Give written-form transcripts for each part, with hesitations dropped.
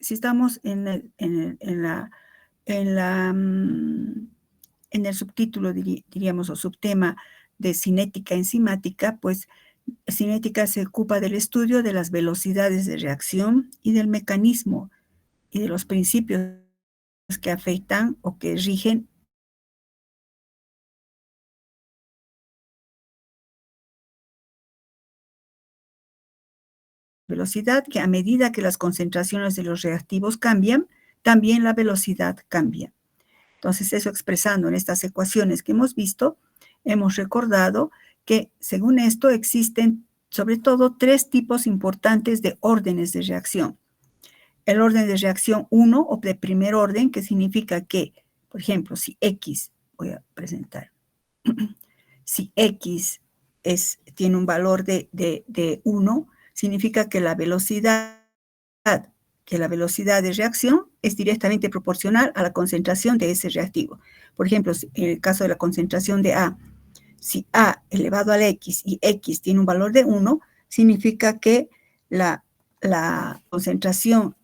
si estamos en el subtítulo, diríamos, o subtema de cinética enzimática, pues cinética se ocupa del estudio de las velocidades de reacción y del mecanismo y de los principios que afectan o que rigen velocidad, que a medida que las concentraciones de los reactivos cambian, también la velocidad cambia. Entonces, eso expresando en estas ecuaciones que hemos visto, hemos recordado que, según esto, existen sobre todo tres tipos importantes de órdenes de reacción. El orden de reacción 1 o de primer orden, que significa que, por ejemplo, si X, voy a presentar, si X tiene un valor de 1, significa que la velocidad de reacción es directamente proporcional a la concentración de ese reactivo. Por ejemplo, en el caso de la concentración de A, si A elevado al X y X tiene un valor de 1, significa que la concentración,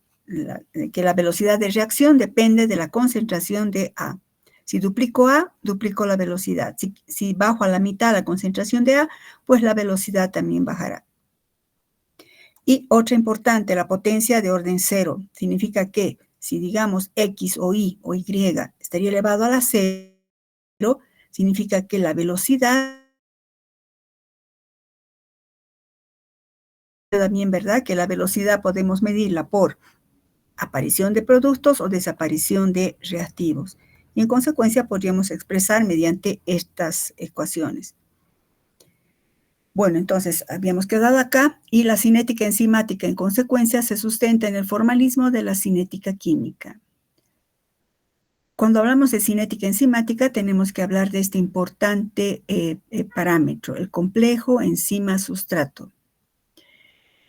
que la velocidad de reacción depende de la concentración de A. Si duplico A, duplico la velocidad. Si bajo a la mitad la concentración de A, pues la velocidad también bajará. Y otra importante, la potencia de orden 0. Significa que si digamos X o Y estaría elevado a la 0, significa que la velocidad también, ¿verdad? Que la velocidad podemos medirla por aparición de productos o desaparición de reactivos. Y en consecuencia podríamos expresar mediante estas ecuaciones. Bueno, entonces habíamos quedado acá y la cinética enzimática en consecuencia se sustenta en el formalismo de la cinética química. Cuando hablamos de cinética enzimática tenemos que hablar de este importante parámetro, el complejo enzima-sustrato.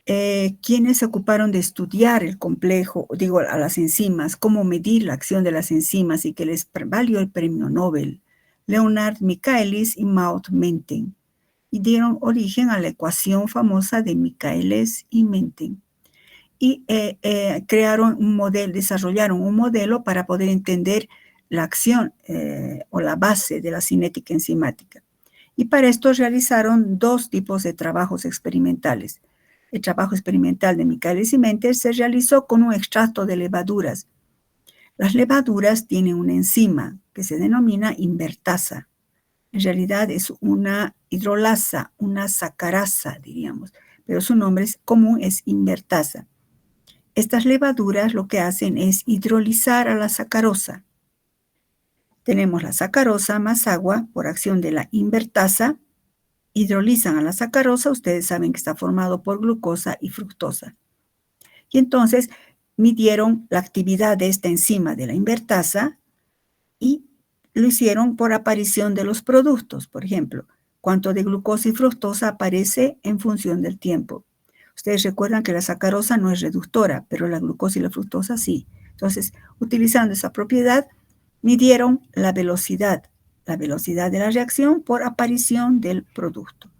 Quienes se ocuparon de estudiar el complejo, a las enzimas, cómo medir la acción de las enzimas y que les valió el premio Nobel, Leonard Michaelis y Maud Menten, y dieron origen a la ecuación famosa de Michaelis y Menten. Y desarrollaron un modelo para poder entender la acción o la base de la cinética enzimática. Y para esto realizaron dos tipos de trabajos experimentales. El trabajo experimental de Michaelis y Menten se realizó con un extracto de levaduras. Las levaduras tienen una enzima que se denomina invertasa. En realidad es una hidrolasa, una sacarasa, diríamos, pero su nombre común es invertasa. Estas levaduras lo que hacen es hidrolizar a la sacarosa. Tenemos la sacarosa más agua por acción de la invertasa. Hidrolizan a la sacarosa, ustedes saben que está formado por glucosa y fructosa. Y entonces midieron la actividad de esta enzima de la invertasa y lo hicieron por aparición de los productos. Por ejemplo, cuánto de glucosa y fructosa aparece en función del tiempo. Ustedes recuerdan que la sacarosa no es reductora, pero la glucosa y la fructosa sí. Entonces, utilizando esa propiedad, midieron la velocidad de la reacción por aparición del producto.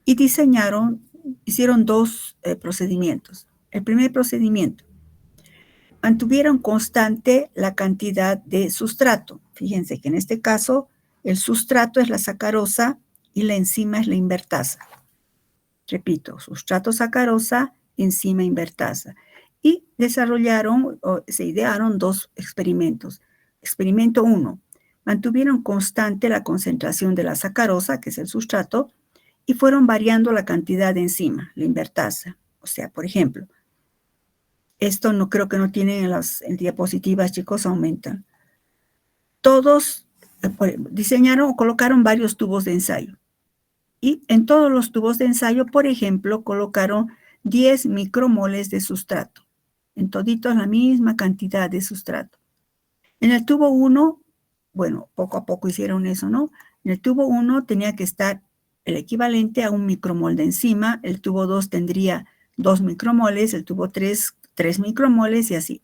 Y hicieron dos procedimientos. El primer procedimiento, mantuvieron constante la cantidad de sustrato. Fíjense que en este caso el sustrato es la sacarosa y la enzima es la invertasa. Repito, sustrato sacarosa, enzima invertasa. Y se idearon dos experimentos. Experimento 1. Mantuvieron constante la concentración de la sacarosa, que es el sustrato, y fueron variando la cantidad de enzima, la invertasa. O sea, por ejemplo, esto no creo que no tienen en diapositivas, chicos, aumentan. Todos diseñaron o colocaron varios tubos de ensayo. Y en todos los tubos de ensayo, por ejemplo, colocaron 10 micromoles de sustrato. En toditos la misma cantidad de sustrato. En el tubo 1, bueno, poco a poco hicieron eso, ¿no? En el tubo 1 tenía que estar el equivalente a 1 micromol de enzima, el tubo 2 tendría 2 micromoles, el tubo 3, 3 micromoles y así.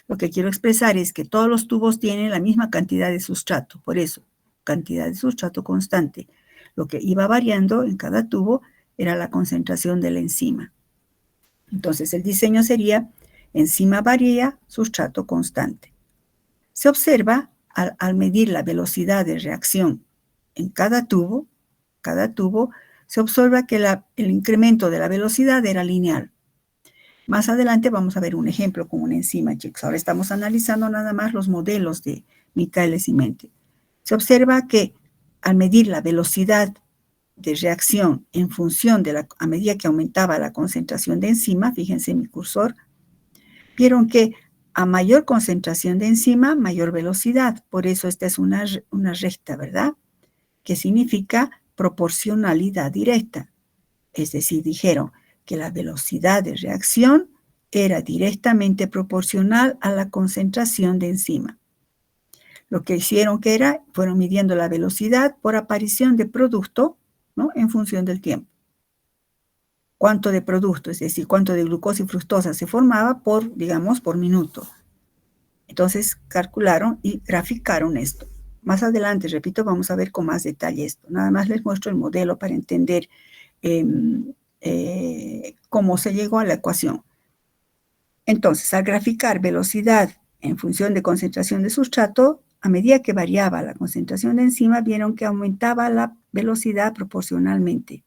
Lo que quiero expresar es que todos los tubos tienen la misma cantidad de sustrato, por eso, cantidad de sustrato constante. Lo que iba variando en cada tubo era la concentración de la enzima. Entonces, el diseño sería enzima varía, sustrato constante. Se observa al medir la velocidad de reacción en cada tubo, se observa que el incremento de la velocidad era lineal. Más adelante vamos a ver un ejemplo con una enzima, chicos. Ahora estamos analizando nada más los modelos de Michaelis y Menti. Se observa que al medir la velocidad de reacción en función a medida que aumentaba la concentración de enzima, fíjense en mi cursor, vieron que a mayor concentración de enzima, mayor velocidad. Por eso esta es una recta, ¿verdad? Que significa proporcionalidad directa. Es decir, dijeron que la velocidad de reacción era directamente proporcional a la concentración de enzima. Lo que hicieron fueron midiendo la velocidad por aparición de producto, ¿no? En función del tiempo. Cuánto de producto, es decir, cuánto de glucosa y fructosa se formaba por minuto. Entonces calcularon y graficaron esto. Más adelante, repito, vamos a ver con más detalle esto. Nada más les muestro el modelo para entender cómo se llegó a la ecuación. Entonces, al graficar velocidad en función de concentración de sustrato, a medida que variaba la concentración de enzima, vieron que aumentaba la velocidad proporcionalmente.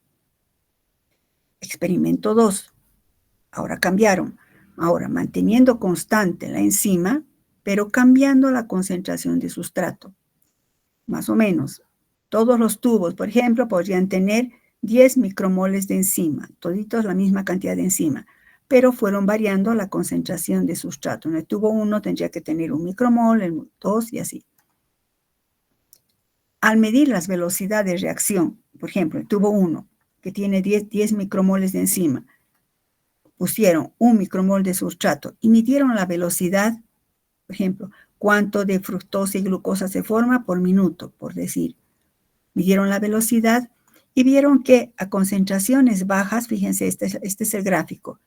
Experimento 2. Ahora cambiaron. Ahora, manteniendo constante la enzima, pero cambiando la concentración de sustrato. Más o menos. Todos los tubos, por ejemplo, podrían tener 10 micromoles de enzima, toditos la misma cantidad de enzima, pero fueron variando la concentración de sustrato. En el tubo 1 tendría que tener 1 micromol, el 2 y así. Al medir las velocidades de reacción, por ejemplo, el tubo 1, que tiene 10 micromoles de enzima, pusieron 1 micromol de sustrato y midieron la velocidad, por ejemplo, cuánto de fructosa y glucosa se forma por minuto, por decir. Midieron la velocidad y vieron que a concentraciones bajas, fíjense, este es el gráfico,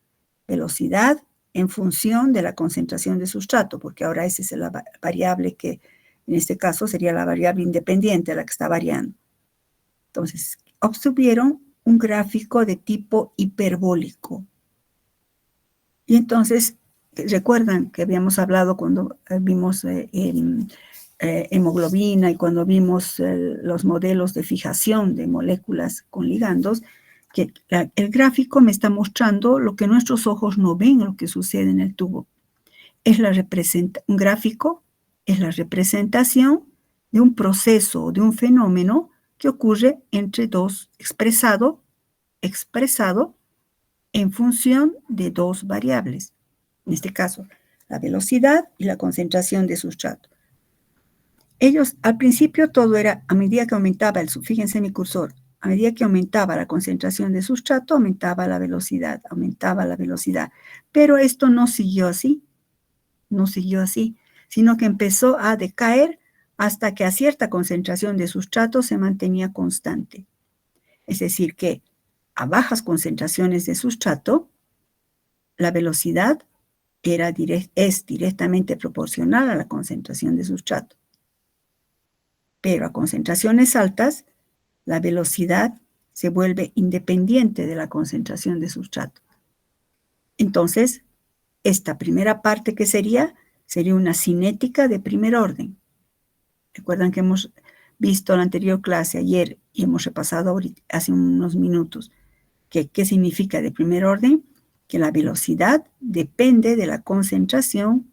velocidad en función de la concentración de sustrato, porque ahora esa es la variable que en este caso sería la variable independiente, la que está variando. Entonces, obtuvieron un gráfico de tipo hiperbólico. Y entonces, recuerdan que habíamos hablado cuando vimos hemoglobina y cuando vimos los modelos de fijación de moléculas con ligandos, que el gráfico me está mostrando lo que nuestros ojos no ven, lo que sucede en el tubo. Un gráfico es la representación de un proceso o de un fenómeno que ocurre entre dos, expresado en función de dos variables. En este caso, la velocidad y la concentración de sustrato. Ellos, al principio todo era, a medida que aumentaba fíjense en mi cursor, a medida que aumentaba la concentración de sustrato, aumentaba la velocidad. Pero esto no siguió así, sino que empezó a decaer hasta que a cierta concentración de sustrato se mantenía constante. Es decir, que a bajas concentraciones de sustrato, la velocidad es directamente proporcional a la concentración de sustrato. Pero a concentraciones altas, la velocidad se vuelve independiente de la concentración de sustrato. Entonces, esta primera parte que sería una cinética de primer orden. Recuerdan que hemos visto en la anterior clase ayer y hemos repasado ahorita, hace unos minutos, ¿qué significa de primer orden? Que la velocidad depende de la concentración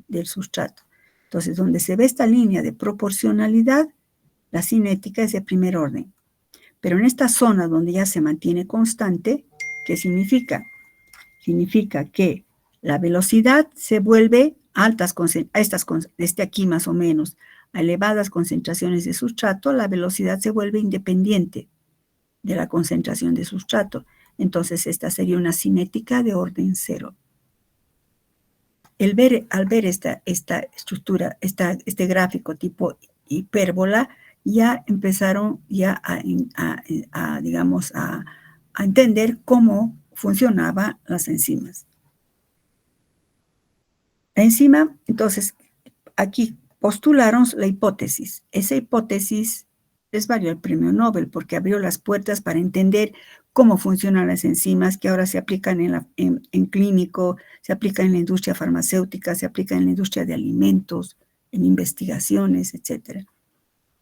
del sustrato. Entonces, donde se ve esta línea de proporcionalidad, la cinética es de primer orden. Pero en esta zona donde ya se mantiene constante, ¿qué significa? Significa que la velocidad se vuelve aquí más o menos, a elevadas concentraciones de sustrato, la velocidad se vuelve independiente de la concentración de sustrato. Entonces, esta sería una cinética de orden 0. Al ver esta estructura, este gráfico tipo hipérbola, ya empezaron a entender cómo funcionaban las enzimas. La enzima, entonces, aquí postularon la hipótesis. Esa hipótesis les valió el premio Nobel porque abrió las puertas para entender cómo funcionan las enzimas que ahora se aplican en clínico, se aplican en la industria farmacéutica, se aplican en la industria de alimentos, en investigaciones, etc.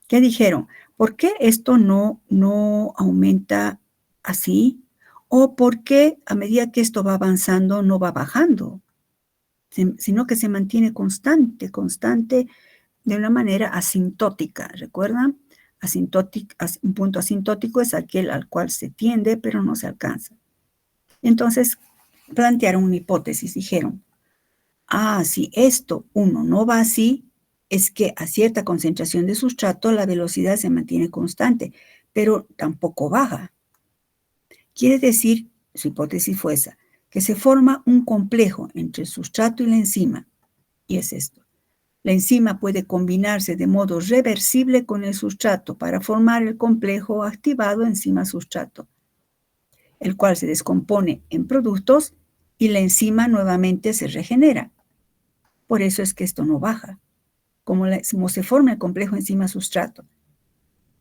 ¿Qué dijeron? ¿Por qué esto no aumenta así? ¿O por qué a medida que esto va avanzando no va bajando? Sino que se mantiene constante de una manera asintótica, ¿recuerdan? Un punto asintótico es aquel al cual se tiende, pero no se alcanza. Entonces, plantearon una hipótesis, dijeron, si esto, no va así, es que a cierta concentración de sustrato la velocidad se mantiene constante, pero tampoco baja. Quiere decir, su hipótesis fue esa, que se forma un complejo entre el sustrato y la enzima, y es esto. La enzima puede combinarse de modo reversible con el sustrato para formar el complejo activado enzima-sustrato, el cual se descompone en productos y la enzima nuevamente se regenera. Por eso es que esto no baja. Como se forma el complejo enzima-sustrato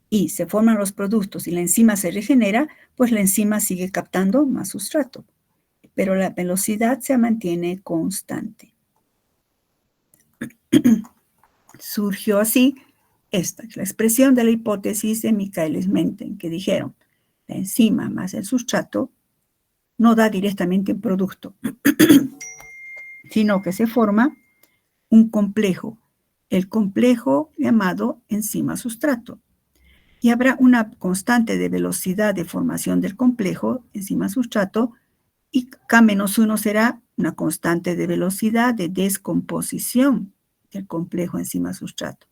y se forman los productos y la enzima se regenera, pues la enzima sigue captando más sustrato, pero la velocidad se mantiene constante. Surgió así esta es la expresión de la hipótesis de Michaelis-Menten, que dijeron, la enzima más el sustrato no da directamente un producto, sino que se forma un complejo, el complejo llamado enzima-sustrato. Y habrá una constante de velocidad de formación del complejo enzima-sustrato y K-1 será una constante de velocidad de descomposición del complejo enzima-sustrato.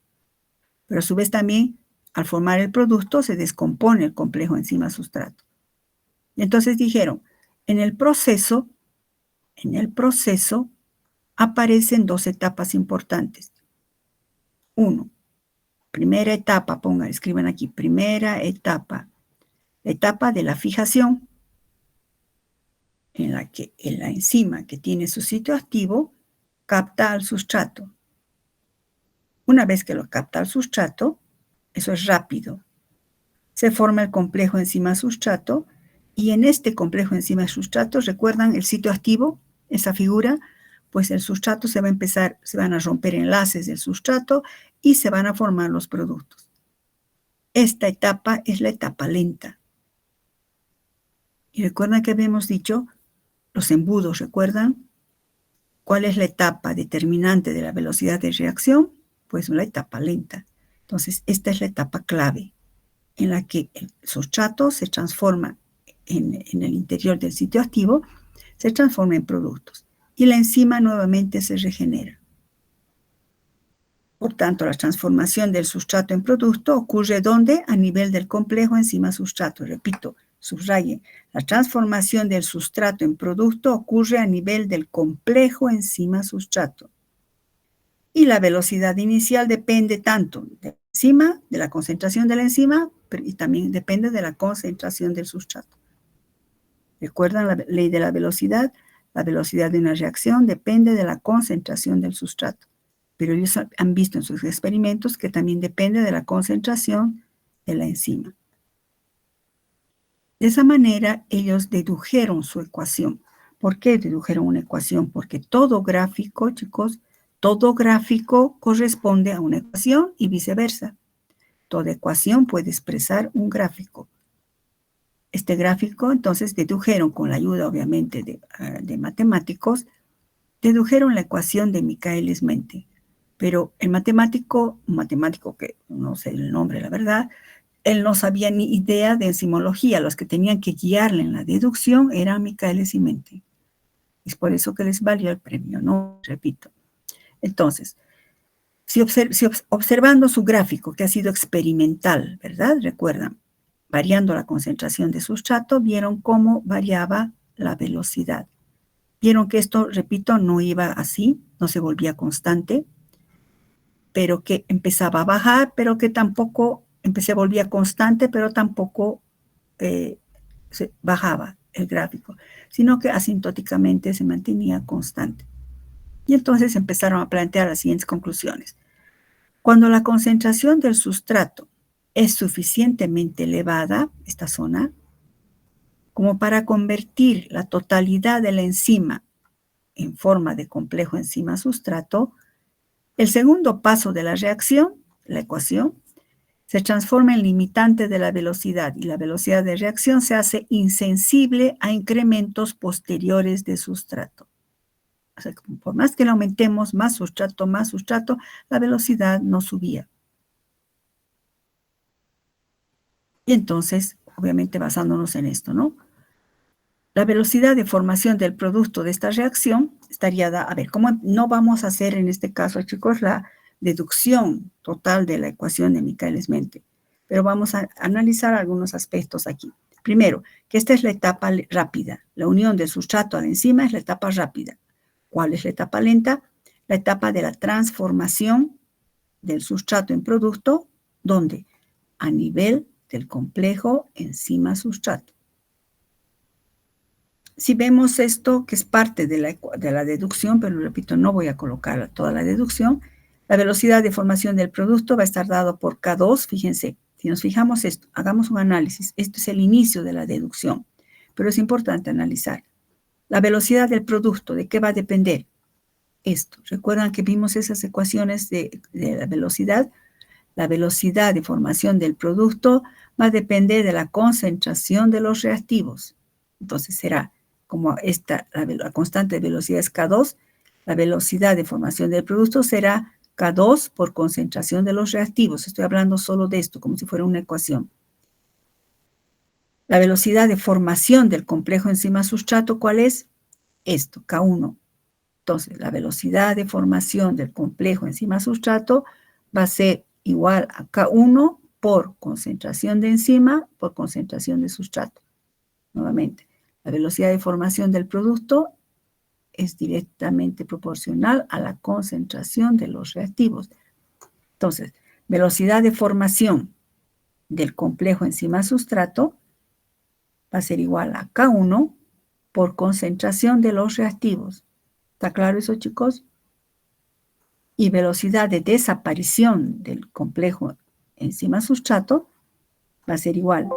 Pero a su vez también, al formar el producto, se descompone el complejo enzima-sustrato. Entonces dijeron, en el proceso aparecen dos etapas importantes. Uno, primera etapa, escriban aquí, primera etapa, la etapa de la fijación, en la que la enzima que tiene su sitio activo capta al sustrato. Una vez que lo capta al sustrato, eso es rápido. Se forma el complejo enzima-sustrato y en este complejo enzima-sustrato, ¿recuerdan el sitio activo? Esa figura, pues el sustrato se van a romper enlaces del sustrato y se van a formar los productos. Esta etapa es la etapa lenta. Y recuerdan que habíamos dicho los embudos, ¿recuerdan? ¿Cuál es la etapa determinante de la velocidad de reacción? Pues la etapa lenta. Entonces, esta es la etapa clave en la que el sustrato se transforma en el interior del sitio activo, se transforma en productos y la enzima nuevamente se regenera. Por tanto, la transformación del sustrato en producto ocurre ¿dónde? A nivel del complejo enzima-sustrato. Repito, subrayen, la transformación del sustrato en producto ocurre a nivel del complejo enzima-sustrato. Y la velocidad inicial depende tanto de la enzima, de la concentración de la enzima, y también depende de la concentración del sustrato. ¿Recuerdan la ley de la velocidad? La velocidad de una reacción depende de la concentración del sustrato. Pero ellos han visto en sus experimentos que también depende de la concentración de la enzima. De esa manera, ellos dedujeron su ecuación. ¿Por qué dedujeron una ecuación? Porque todo gráfico, chicos, todo gráfico corresponde a una ecuación y viceversa. Toda ecuación puede expresar un gráfico. Este gráfico, entonces, dedujeron con la ayuda, obviamente, de matemáticos, dedujeron la ecuación de Michaelis-Menten. Pero el matemático, un matemático que no sé el nombre, la verdad, él no sabía ni idea de enzimología. Los que tenían que guiarle en la deducción eran Michaelis y Menten. Es por eso que les valió el premio, ¿no? Repito. Entonces, observando su gráfico, que ha sido experimental, ¿verdad? Recuerdan, variando la concentración de sustrato, vieron cómo variaba la velocidad. Vieron que esto, repito, no iba así, no se volvía constante, pero que empezaba a bajar, pero que tampoco se volvía constante, pero tampoco se bajaba el gráfico, sino que asintóticamente se mantenía constante. Y entonces empezaron a plantear las siguientes conclusiones. Cuando la concentración del sustrato es suficientemente elevada, esta zona, como para convertir la totalidad de la enzima en forma de complejo enzima-sustrato, el segundo paso de la reacción, la ecuación, se transforma en limitante de la velocidad y la velocidad de reacción se hace insensible a incrementos posteriores de sustrato. O sea, por más que le aumentemos más sustrato, la velocidad no subía. Y entonces, obviamente basándonos en esto, ¿no? La velocidad de formación del producto de esta reacción estaría dada, a ver, ¿cómo no vamos a hacer en este caso, chicos, la deducción total de la ecuación de Michaelis-Menten? Pero vamos a analizar algunos aspectos aquí. Primero, que esta es la etapa rápida. La unión del sustrato a la enzima es la etapa rápida. ¿Cuál es la etapa lenta? La etapa de la transformación del sustrato en producto, ¿dónde? A nivel del complejo enzima-sustrato. Si vemos esto, que es parte de la deducción, pero repito, no voy a colocar toda la deducción, la velocidad de formación del producto va a estar dado por K2, fíjense, si nos fijamos esto, hagamos un análisis, esto es el inicio de la deducción, pero es importante analizar. La velocidad del producto, ¿de qué va a depender? Esto, ¿recuerdan que vimos esas ecuaciones de la velocidad? La velocidad de formación del producto va a depender de la concentración de los reactivos. Entonces será como la constante de velocidad es K2, la velocidad de formación del producto será K2 por concentración de los reactivos. Estoy hablando solo de esto, como si fuera una ecuación. La velocidad de formación del complejo enzima-sustrato, ¿cuál es? Esto, K1. Entonces, la velocidad de formación del complejo enzima-sustrato va a ser igual a K1 por concentración de enzima por concentración de sustrato. Nuevamente, la velocidad de formación del producto es directamente proporcional a la concentración de los reactivos. Entonces, velocidad de formación del complejo enzima-sustrato va a ser igual a K1 por concentración de los reactivos. ¿Está claro eso, chicos? Y velocidad de desaparición del complejo enzima-sustrato va a ser igual.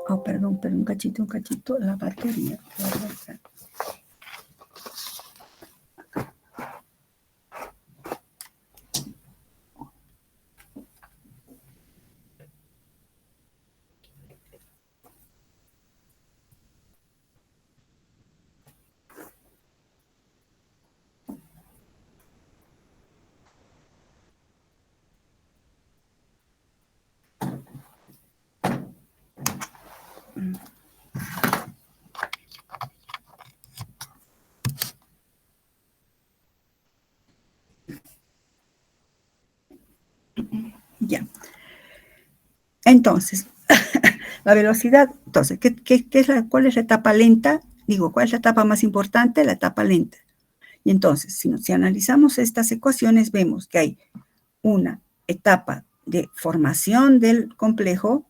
Oh, perdón, un cachito, la batería. Ya. Entonces, la velocidad, entonces, ¿cuál es la etapa lenta? Digo, ¿cuál es la etapa más importante? La etapa lenta. Y entonces, si analizamos estas ecuaciones, vemos que hay una etapa de formación del complejo,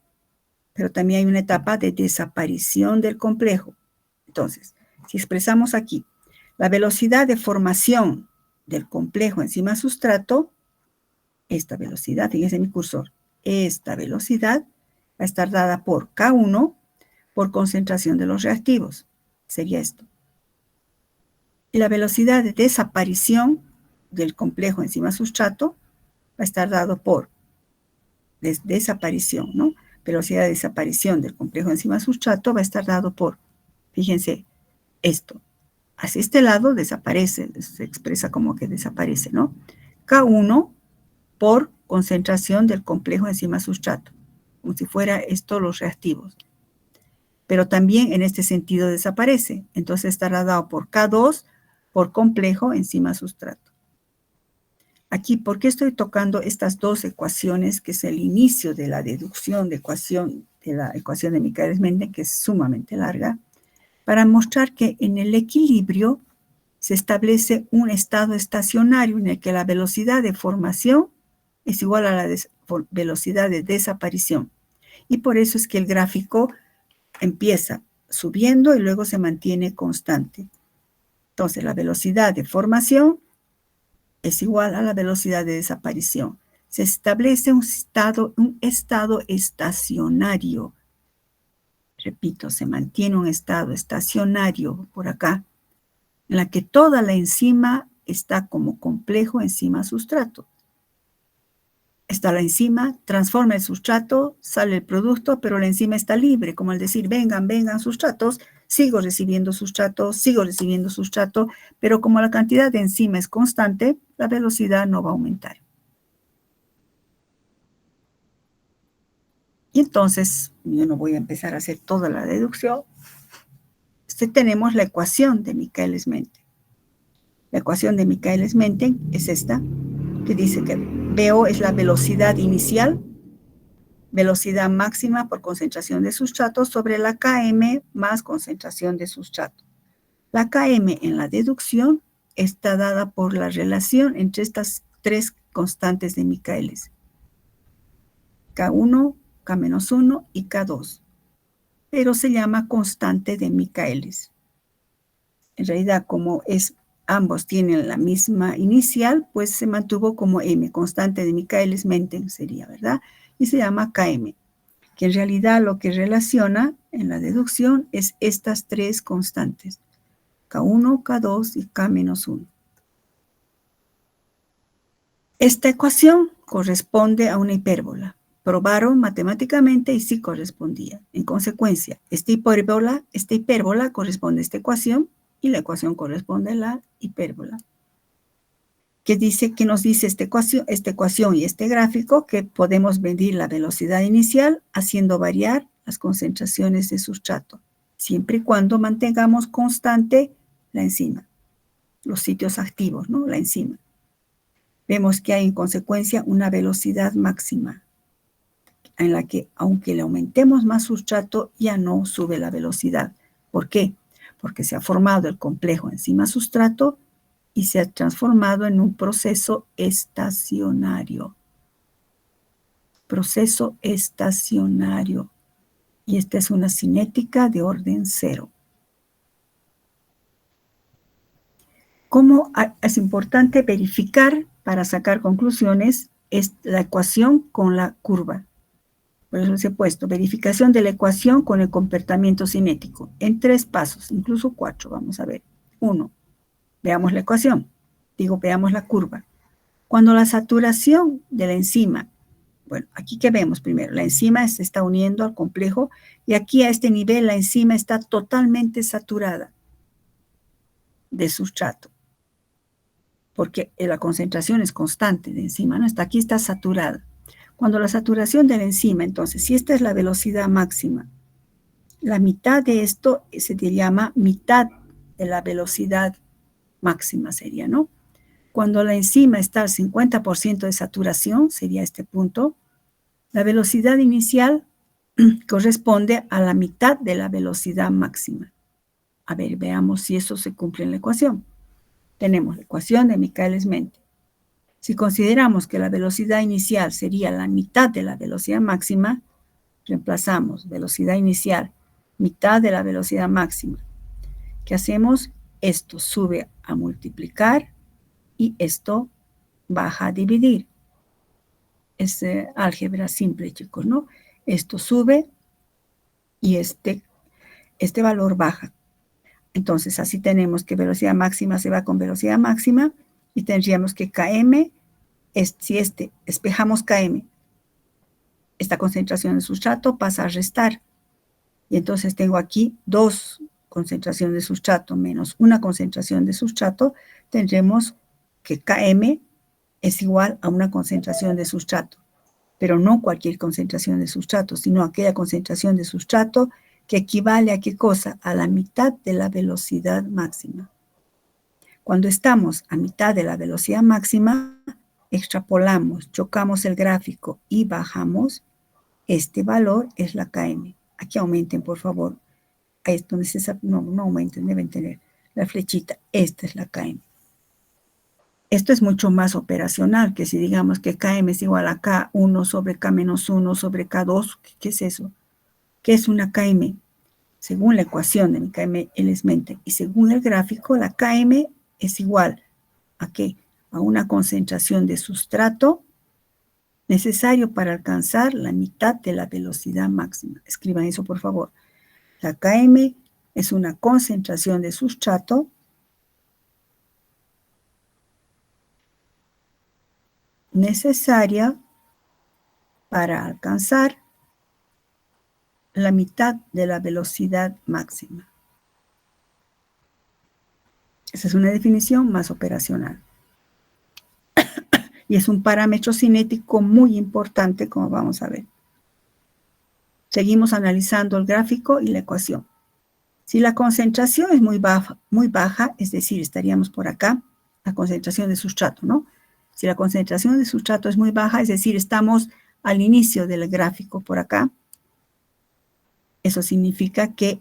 pero también hay una etapa de desaparición del complejo. Entonces, si expresamos aquí la velocidad de formación del complejo enzima-sustrato, esta velocidad, fíjense mi cursor, esta velocidad va a estar dada por K1 por concentración de los reactivos. Sería esto. Y la velocidad de desaparición del complejo enzima-sustrato va a estar dado por desaparición, ¿no? Velocidad de desaparición del complejo enzima-sustrato va a estar dado por, fíjense, esto. Hacia este lado desaparece, se expresa como que desaparece, ¿no? K1 por concentración del complejo enzima-sustrato, como si fuera esto los reactivos. Pero también en este sentido desaparece. Entonces estará dado por K2 por complejo enzima-sustrato. Aquí, ¿por qué estoy tocando estas dos ecuaciones, que es el inicio de la deducción de la ecuación de Michaelis-Menten, que es sumamente larga? Para mostrar que en el equilibrio se establece un estado estacionario en el que la velocidad de formación es igual a la velocidad de desaparición. Y por eso es que el gráfico empieza subiendo y luego se mantiene constante. Entonces, la velocidad de formación es igual a la velocidad de desaparición. se establece un estado estacionario. Repito, se mantiene un estado estacionario por acá, en la que toda la enzima está como complejo enzima-sustrato. Está la enzima, transforma el sustrato, sale el producto, pero la enzima está libre, como al decir, vengan, vengan sustratos, sigo recibiendo sustrato, pero como la cantidad de enzima es constante, la velocidad no va a aumentar. Y entonces, yo no voy a empezar a hacer toda la deducción. Tenemos la ecuación de Michaelis-Menten. La ecuación de Michaelis-Menten es esta, que dice que VO es la velocidad inicial, velocidad máxima por concentración de sustrato sobre la Km más concentración de sustrato. La Km en la deducción está dada por la relación entre estas tres constantes de Michaelis. K1, K-1 y K2. Pero se llama constante de Michaelis. En realidad, como ambos tienen la misma inicial, pues se mantuvo como M, constante de Michaelis-Menten sería, ¿verdad? Y se llama Km, que en realidad lo que relaciona en la deducción es estas tres constantes, K1, K2 y K-1. Esta ecuación corresponde a una hipérbola. Probaron matemáticamente y sí correspondía. En consecuencia, esta hipérbola corresponde a esta ecuación y la ecuación corresponde a la hipérbola. ¿Qué nos dice esta ecuación y este gráfico? Que podemos medir la velocidad inicial haciendo variar las concentraciones de sustrato, siempre y cuando mantengamos constante la enzima, los sitios activos, ¿no? La enzima. Vemos que hay en consecuencia una velocidad máxima, en la que aunque le aumentemos más sustrato, ya no sube la velocidad. ¿Por qué? Porque se ha formado el complejo enzima-sustrato y se ha transformado en un proceso estacionario. Proceso estacionario. Y esta es una cinética de orden 0. ¿Cómo es importante verificar para sacar conclusiones la ecuación con la curva? Por eso se ha puesto verificación de la ecuación con el comportamiento cinético en 3 pasos, incluso 4. Vamos a ver. 1. Veamos la ecuación. Veamos la curva. Cuando la saturación de la enzima, bueno, aquí que vemos primero, la enzima se está uniendo al complejo y aquí a este nivel la enzima está totalmente saturada de sustrato, porque la concentración es constante de enzima, ¿no? Aquí está saturada. Cuando la saturación de la enzima, entonces, si esta es la velocidad máxima, la mitad de esto se llama mitad de la velocidad máxima sería, ¿no? Cuando la enzima está al 50% de saturación, sería este punto, la velocidad inicial corresponde a la mitad de la velocidad máxima. A ver, veamos si eso se cumple en la ecuación. Tenemos la ecuación de Michaelis-Menten. Si consideramos que la velocidad inicial sería la mitad de la velocidad máxima, reemplazamos velocidad inicial, mitad de la velocidad máxima. ¿Qué hacemos? Esto sube a multiplicar y esto baja a dividir. Es álgebra simple, chicos, ¿no? Esto sube y este valor baja. Entonces, así tenemos que velocidad máxima se va con velocidad máxima y tendríamos que Km, si despejamos Km, esta concentración de sustrato pasa a restar. Y entonces tengo aquí 2 concentraciones de sustrato menos una concentración de sustrato, tendremos que Km es igual a una concentración de sustrato, pero no cualquier concentración de sustrato, sino aquella concentración de sustrato que equivale a ¿qué cosa? A la mitad de la velocidad máxima. Cuando estamos a mitad de la velocidad máxima, extrapolamos, chocamos el gráfico y bajamos. Este valor es la Km. Aquí aumenten, por favor. Esto no aumenten, deben tener la flechita. Esta es la Km. Esto es mucho más operacional que si digamos que Km es igual a K1 sobre K-1 sobre K2. ¿Qué es eso? ¿Qué es una Km? Según la ecuación de Michaelis-Menten y según el gráfico, la Km es igual ¿a qué? A una concentración de sustrato necesario para alcanzar la mitad de la velocidad máxima. Escriban eso, por favor. La km es una concentración de sustrato necesaria para alcanzar la mitad de la velocidad máxima. Esa es una definición más operacional. Y es un parámetro cinético muy importante, como vamos a ver. Seguimos analizando el gráfico y la ecuación. Si la concentración es muy baja, es decir, estaríamos por acá, la concentración de sustrato, ¿no? Si la concentración de sustrato es muy baja, es decir, estamos al inicio del gráfico por acá, eso significa que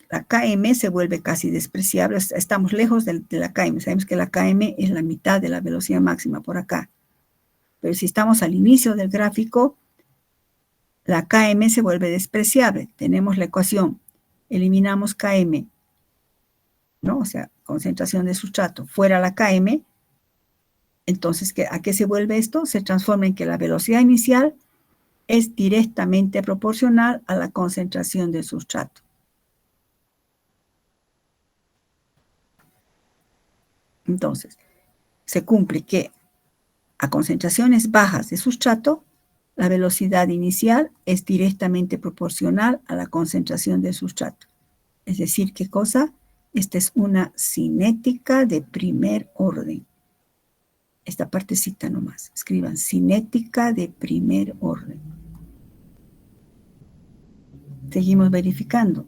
la km se vuelve casi despreciable, estamos lejos de la km, sabemos que la km es la mitad de la velocidad máxima por acá, pero si estamos al inicio del gráfico, la km se vuelve despreciable, tenemos la ecuación, eliminamos km, ¿no? O sea, concentración de sustrato, fuera la km, entonces, ¿a qué se vuelve esto? Se transforma en que la velocidad inicial es directamente proporcional a la concentración de sustrato. Entonces, se cumple que a concentraciones bajas de sustrato, la velocidad inicial es directamente proporcional a la concentración del sustrato. Es decir, ¿qué cosa? Esta es una cinética de primer orden. Esta partecita nomás. Escriban cinética de primer orden. Seguimos verificando.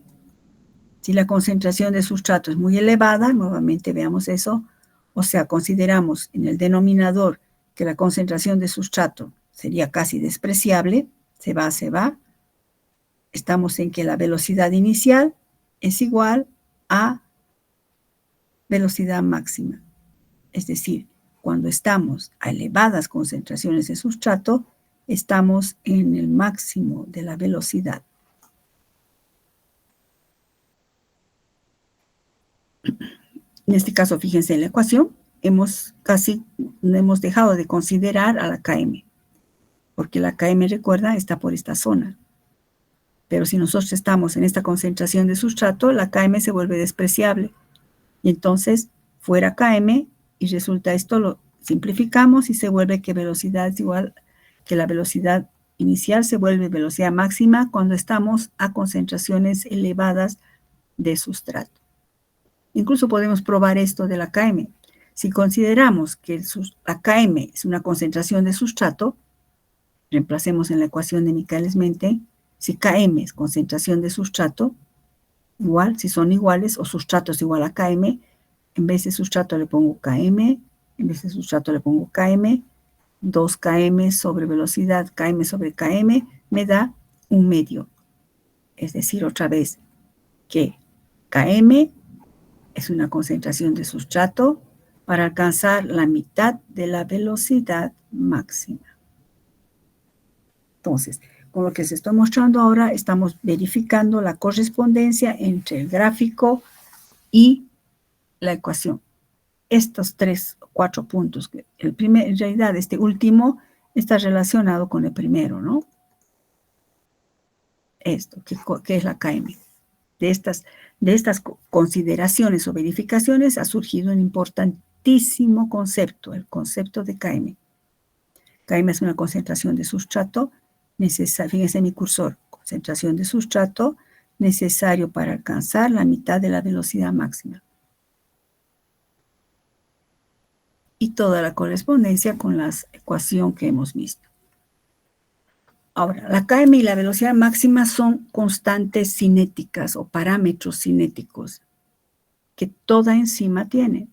Si la concentración de sustrato es muy elevada, nuevamente veamos eso, o sea, consideramos en el denominador que la concentración de sustrato sería casi despreciable, se va, estamos en que la velocidad inicial es igual a velocidad máxima. Es decir, cuando estamos a elevadas concentraciones de sustrato, estamos en el máximo de la velocidad. En este caso, fíjense en la ecuación, hemos dejado de considerar a la km, porque la km, recuerda, está por esta zona. Pero si nosotros estamos en esta concentración de sustrato, la km se vuelve despreciable. Y entonces, fuera km, y resulta esto, lo simplificamos y se vuelve que velocidad es igual, que la velocidad inicial se vuelve velocidad máxima cuando estamos a concentraciones elevadas de sustrato. Incluso podemos probar esto de la km. Si consideramos que la km es una concentración de sustrato, reemplacemos en la ecuación de Michaelis-Menten, si km es concentración de sustrato, igual, si son iguales, o sustrato es igual a km, en vez de sustrato le pongo km, en vez de sustrato le pongo km, 2 km sobre velocidad, km sobre km, me da 1/2. Es decir, otra vez, que km es una concentración de sustrato para alcanzar la mitad de la velocidad máxima. Entonces, con lo que se está mostrando ahora, estamos verificando la correspondencia entre el gráfico y la ecuación. Estos 4 puntos, en realidad este último está relacionado con el primero, ¿no? Esto, que es la km. De estas consideraciones o verificaciones ha surgido un importantísimo concepto, el concepto de km. km es una concentración de sustrato necesario, fíjense en mi cursor, concentración de sustrato necesario para alcanzar la mitad de la velocidad máxima. Y toda la correspondencia con la ecuación que hemos visto. Ahora, la km y la velocidad máxima son constantes cinéticas o parámetros cinéticos que toda enzima tiene.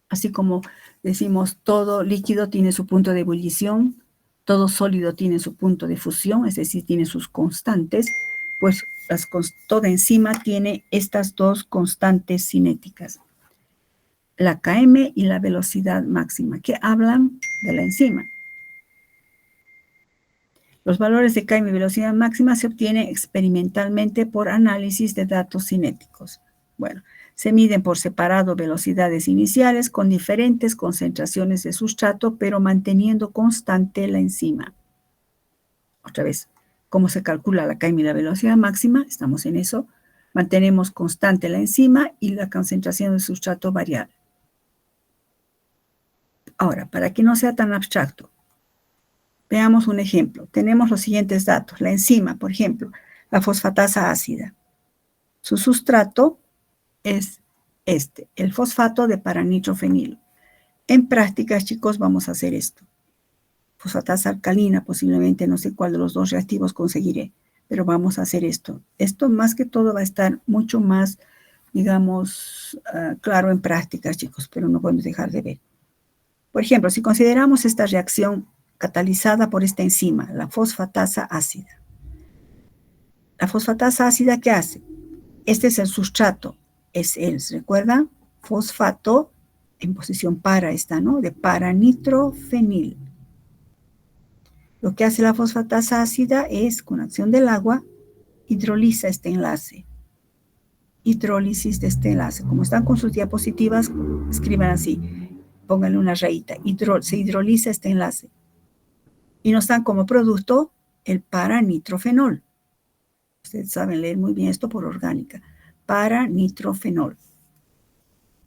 Así como decimos, todo líquido tiene su punto de ebullición, todo sólido tiene su punto de fusión, es decir, tiene sus constantes, pues toda enzima tiene estas dos constantes cinéticas. La km y la velocidad máxima, que hablan de la enzima. Los valores de km y velocidad máxima se obtienen experimentalmente por análisis de datos cinéticos. Bueno, Se miden por separado velocidades iniciales con diferentes concentraciones de sustrato, pero manteniendo constante la enzima. Otra vez, ¿cómo se calcula la KM y la velocidad máxima? Estamos en eso. Mantenemos constante la enzima y la concentración de sustrato variable. Ahora, para que no sea tan abstracto, veamos un ejemplo. Tenemos los siguientes datos. La enzima, por ejemplo, la fosfatasa ácida. Su sustrato es el fosfato de paranitrofenilo. En prácticas, chicos, vamos a hacer esto. Fosfatasa alcalina, posiblemente no sé cuál de los dos reactivos conseguiré, pero vamos a hacer esto. Esto más que todo va a estar mucho más, digamos, claro en prácticas, chicos, pero no podemos dejar de ver. Por ejemplo, si consideramos esta reacción catalizada por esta enzima, la fosfatasa ácida. La fosfatasa ácida, ¿qué hace? Este es el sustrato, ¿recuerda? Fosfato en posición para esta, ¿no? De paranitrofenil. Lo que hace la fosfatasa ácida es, con acción del agua, hidroliza este enlace. Hidrólisis de este enlace. Como están con sus diapositivas, escriban así. Pónganle una rayita. Se hidroliza este enlace. Y nos dan como producto el paranitrofenol. Ustedes saben leer muy bien esto por orgánica. Paranitrofenol.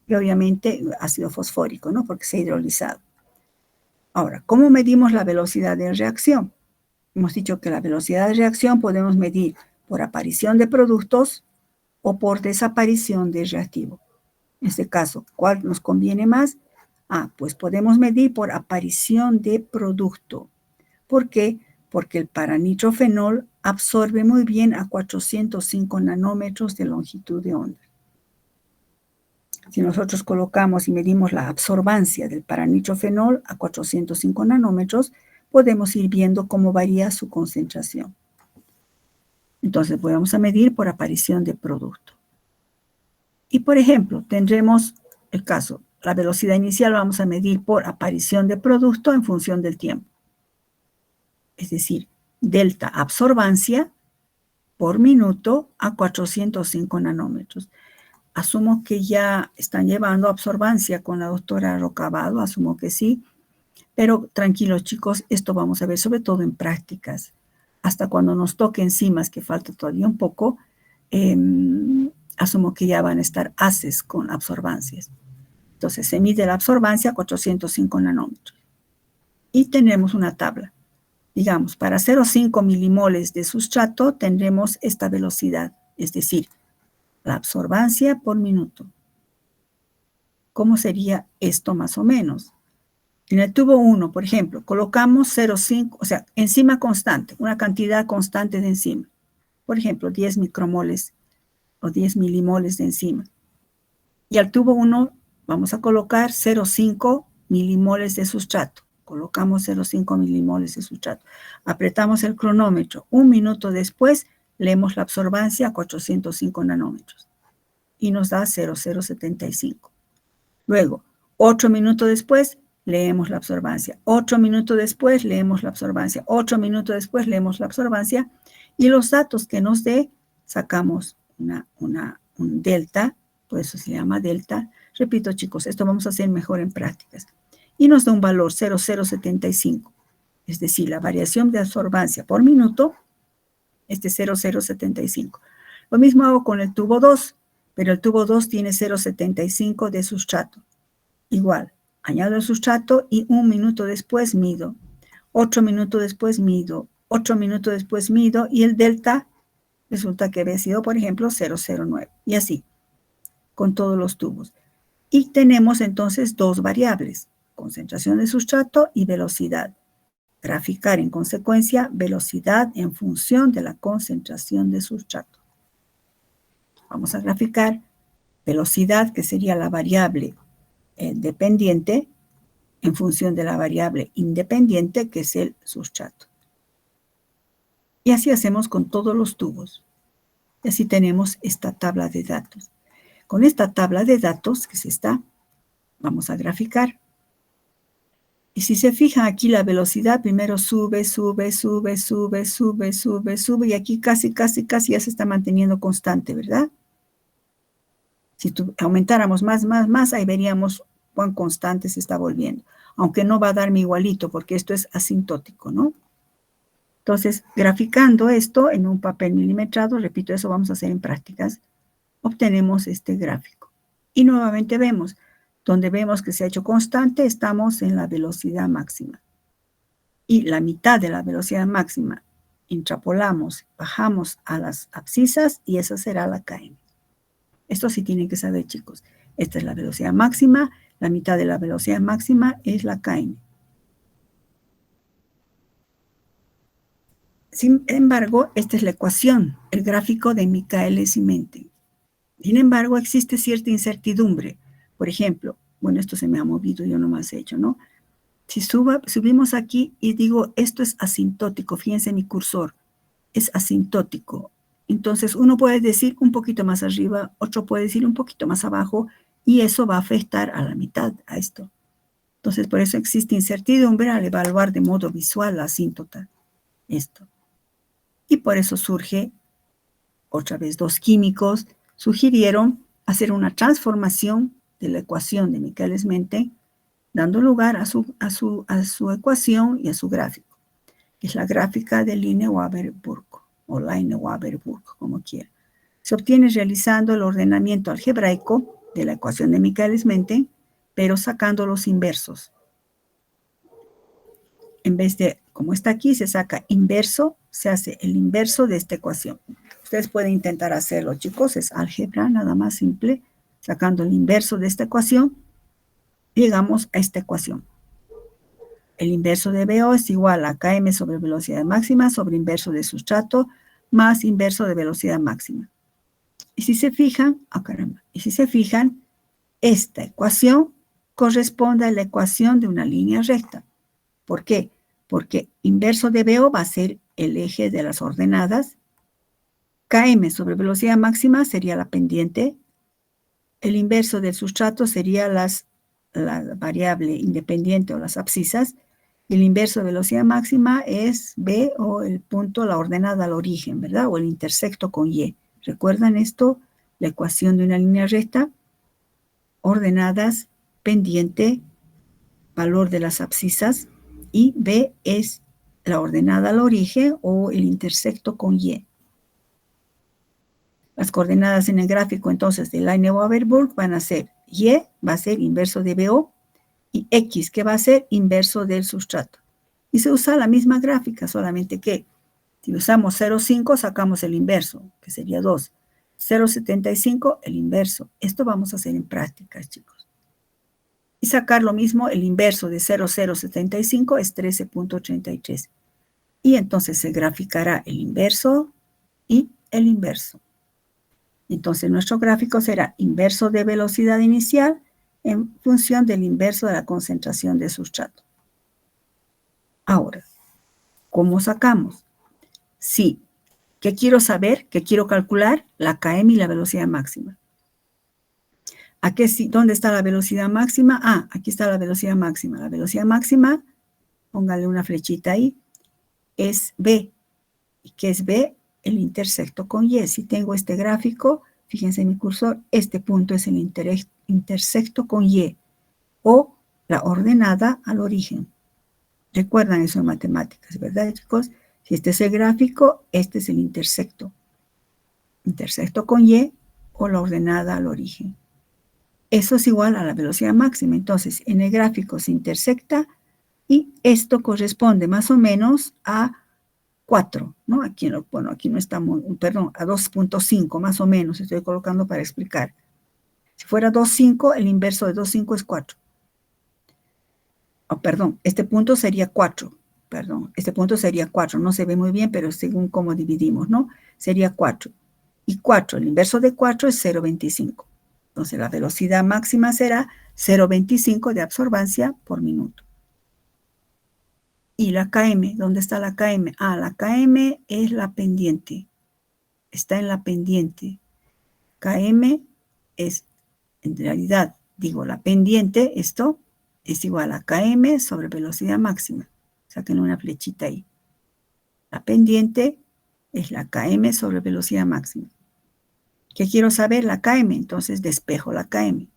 Y obviamente ácido fosfórico, ¿no? Porque se ha hidrolizado. Ahora, ¿cómo medimos la velocidad de reacción? Hemos dicho que la velocidad de reacción podemos medir por aparición de productos o por desaparición de reactivo. En este caso, ¿cuál nos conviene más? Pues podemos medir por aparición de producto. ¿Por qué? Porque el paranitrofenol absorbe muy bien a 405 nanómetros de longitud de onda. Si nosotros colocamos y medimos la absorbancia del paranitrofenol a 405 nanómetros, podemos ir viendo cómo varía su concentración. Entonces, vamos a medir por aparición de producto. Y, por ejemplo, tendremos el caso, la velocidad inicial vamos a medir por aparición de producto en función del tiempo. Es decir, delta absorbancia por minuto a 405 nanómetros. Asumo que ya están llevando absorbancia con la doctora Rocabado, asumo que sí, pero tranquilos chicos, esto vamos a ver sobre todo en prácticas. Hasta cuando nos toque enzimas, que falta todavía un poco, asumo que ya van a estar ACEs con absorbancias. Entonces se mide la absorbancia a 405 nanómetros. Y tenemos una tabla. Digamos, para 0,5 milimoles de sustrato tendremos esta velocidad, es decir, la absorbancia por minuto. ¿Cómo sería esto más o menos? En el tubo 1, por ejemplo, colocamos 0,5, o sea, enzima constante, una cantidad constante de enzima. Por ejemplo, 10 micromoles o 10 milimoles de enzima. Y al tubo 1 vamos a colocar 0,5 milimoles de sustrato. Colocamos 0,5 milimoles de sustrato. Apretamos el cronómetro. Un minuto después, leemos la absorbancia a 405 nanómetros. Y nos da 0,075. Luego, 8 minutos después, leemos la absorbancia. 8 minutos después, leemos la absorbancia. 8 minutos después, leemos la absorbancia. Y los datos que nos dé, sacamos un delta, por eso se llama delta. Repito, chicos, esto vamos a hacer mejor en prácticas. Y nos da un valor 0,075. Es decir, la variación de absorbancia por minuto es de 0,075. Lo mismo hago con el tubo 2, pero el tubo 2 tiene 0,75 de sustrato. Igual, añado el sustrato y un minuto después mido. 8 minutos después mido. 8 minutos después mido y el delta resulta que había sido, por ejemplo, 0,09. Y así, con todos los tubos. Y tenemos entonces dos variables, concentración de sustrato y velocidad. Graficar en consecuencia velocidad en función de la concentración de sustrato. Vamos a graficar velocidad, que sería la variable dependiente, en función de la variable independiente, que es el sustrato. Y así hacemos con todos los tubos. Y así tenemos esta tabla de datos. Con esta tabla de datos, que es esta, vamos a graficar. Y si se fijan aquí la velocidad, primero sube, sube, sube, sube, sube, sube, sube, y aquí casi ya se está manteniendo constante, ¿verdad? Si aumentáramos más, ahí veríamos cuán constante se está volviendo. Aunque no va a darme igualito, porque esto es asintótico, ¿no? Entonces, graficando esto en un papel milimetrado, repito, eso vamos a hacer en prácticas, obtenemos este gráfico. Y nuevamente vemos, donde vemos que se ha hecho constante, estamos en la velocidad máxima. Y la mitad de la velocidad máxima, intrapolamos, bajamos a las abscisas y esa será la km. Esto sí tienen que saber, chicos. Esta es la velocidad máxima, la mitad de la velocidad máxima es la km. Sin embargo, esta es la ecuación, el gráfico de Michaelis-Menten. Sin embargo, existe cierta incertidumbre. Por ejemplo, bueno, esto se me ha movido, yo nomás he hecho, ¿no? Si subimos aquí y digo, esto es asintótico, fíjense mi cursor, es asintótico. Entonces, uno puede decir un poquito más arriba, otro puede decir un poquito más abajo, y eso va a afectar a la mitad a esto. Entonces, por eso existe incertidumbre al evaluar de modo visual la asíntota, esto. Y por eso surge, otra vez, dos químicos sugirieron hacer una transformación de la ecuación de Michaelis-Menten, dando lugar a su ecuación y a su gráfico, que es la gráfica de Line-Waberburg, o Line-Waberburg, como quiera. Se obtiene realizando el ordenamiento algebraico de la ecuación de Michaelis-Menten, pero sacando los inversos. En vez de, como está aquí, se saca inverso, se hace el inverso de esta ecuación. Ustedes pueden intentar hacerlo, chicos, es álgebra, nada más simple. Sacando el inverso de esta ecuación, llegamos a esta ecuación. El inverso de BO es igual a km sobre velocidad máxima sobre inverso de sustrato más inverso de velocidad máxima. Y si se fijan, esta ecuación corresponde a la ecuación de una línea recta. ¿Por qué? Porque inverso de BO va a ser el eje de las ordenadas. Km sobre velocidad máxima sería la pendiente. El inverso del sustrato sería la variable independiente o las abscisas. El inverso de velocidad máxima es B o el punto, la ordenada al origen, ¿verdad? O el intersecto con Y. ¿Recuerdan esto? La ecuación de una línea recta. Ordenadas, pendiente, valor de las abscisas. Y B es la ordenada al origen o el intersecto con Y. Las coordenadas en el gráfico entonces de Line-Waberburg van a ser Y, va a ser inverso de BO, y X, que va a ser inverso del sustrato. Y se usa la misma gráfica, solamente que si usamos 0,5 sacamos el inverso, que sería 2. 0,75 el inverso. Esto vamos a hacer en prácticas, chicos. Y sacar lo mismo, el inverso de 0,075 es 13.33. Y entonces se graficará el inverso y el inverso. Entonces nuestro gráfico será inverso de velocidad inicial en función del inverso de la concentración de sustrato. Ahora, ¿cómo sacamos? Sí, ¿qué quiero saber? ¿Qué quiero calcular? La km y la velocidad máxima. ¿Dónde está la velocidad máxima? Ah, aquí está la velocidad máxima. La velocidad máxima, póngale una flechita ahí, es B. ¿Y qué es B? El intersecto con Y. Si tengo este gráfico, fíjense en mi cursor, este punto es el intersecto con Y, o la ordenada al origen. Recuerdan eso en matemáticas, ¿verdad, chicos? Si este es el gráfico, este es el intersecto. Intersecto con Y o la ordenada al origen. Eso es igual a la velocidad máxima. Entonces, en el gráfico se intersecta y esto corresponde más o menos a 4, ¿no? Aquí no estamos, perdón, a 2.5 más o menos, estoy colocando para explicar. Si fuera 2.5, el inverso de 2.5 es 4. Oh, perdón, este punto sería 4. Perdón, este punto sería 4. No se ve muy bien, pero según cómo dividimos, ¿no? Sería 4. Y 4, el inverso de 4 es 0.25. Entonces, la velocidad máxima será 0.25 de absorbancia por minuto. Y la km, ¿dónde está la km? Ah, la km es la pendiente. Está en la pendiente. Km es, en realidad, digo, la pendiente, esto es igual a km sobre velocidad máxima. Saquen una flechita ahí. La pendiente es la km sobre velocidad máxima. ¿Qué quiero saber? La KM. Entonces despejo la KM.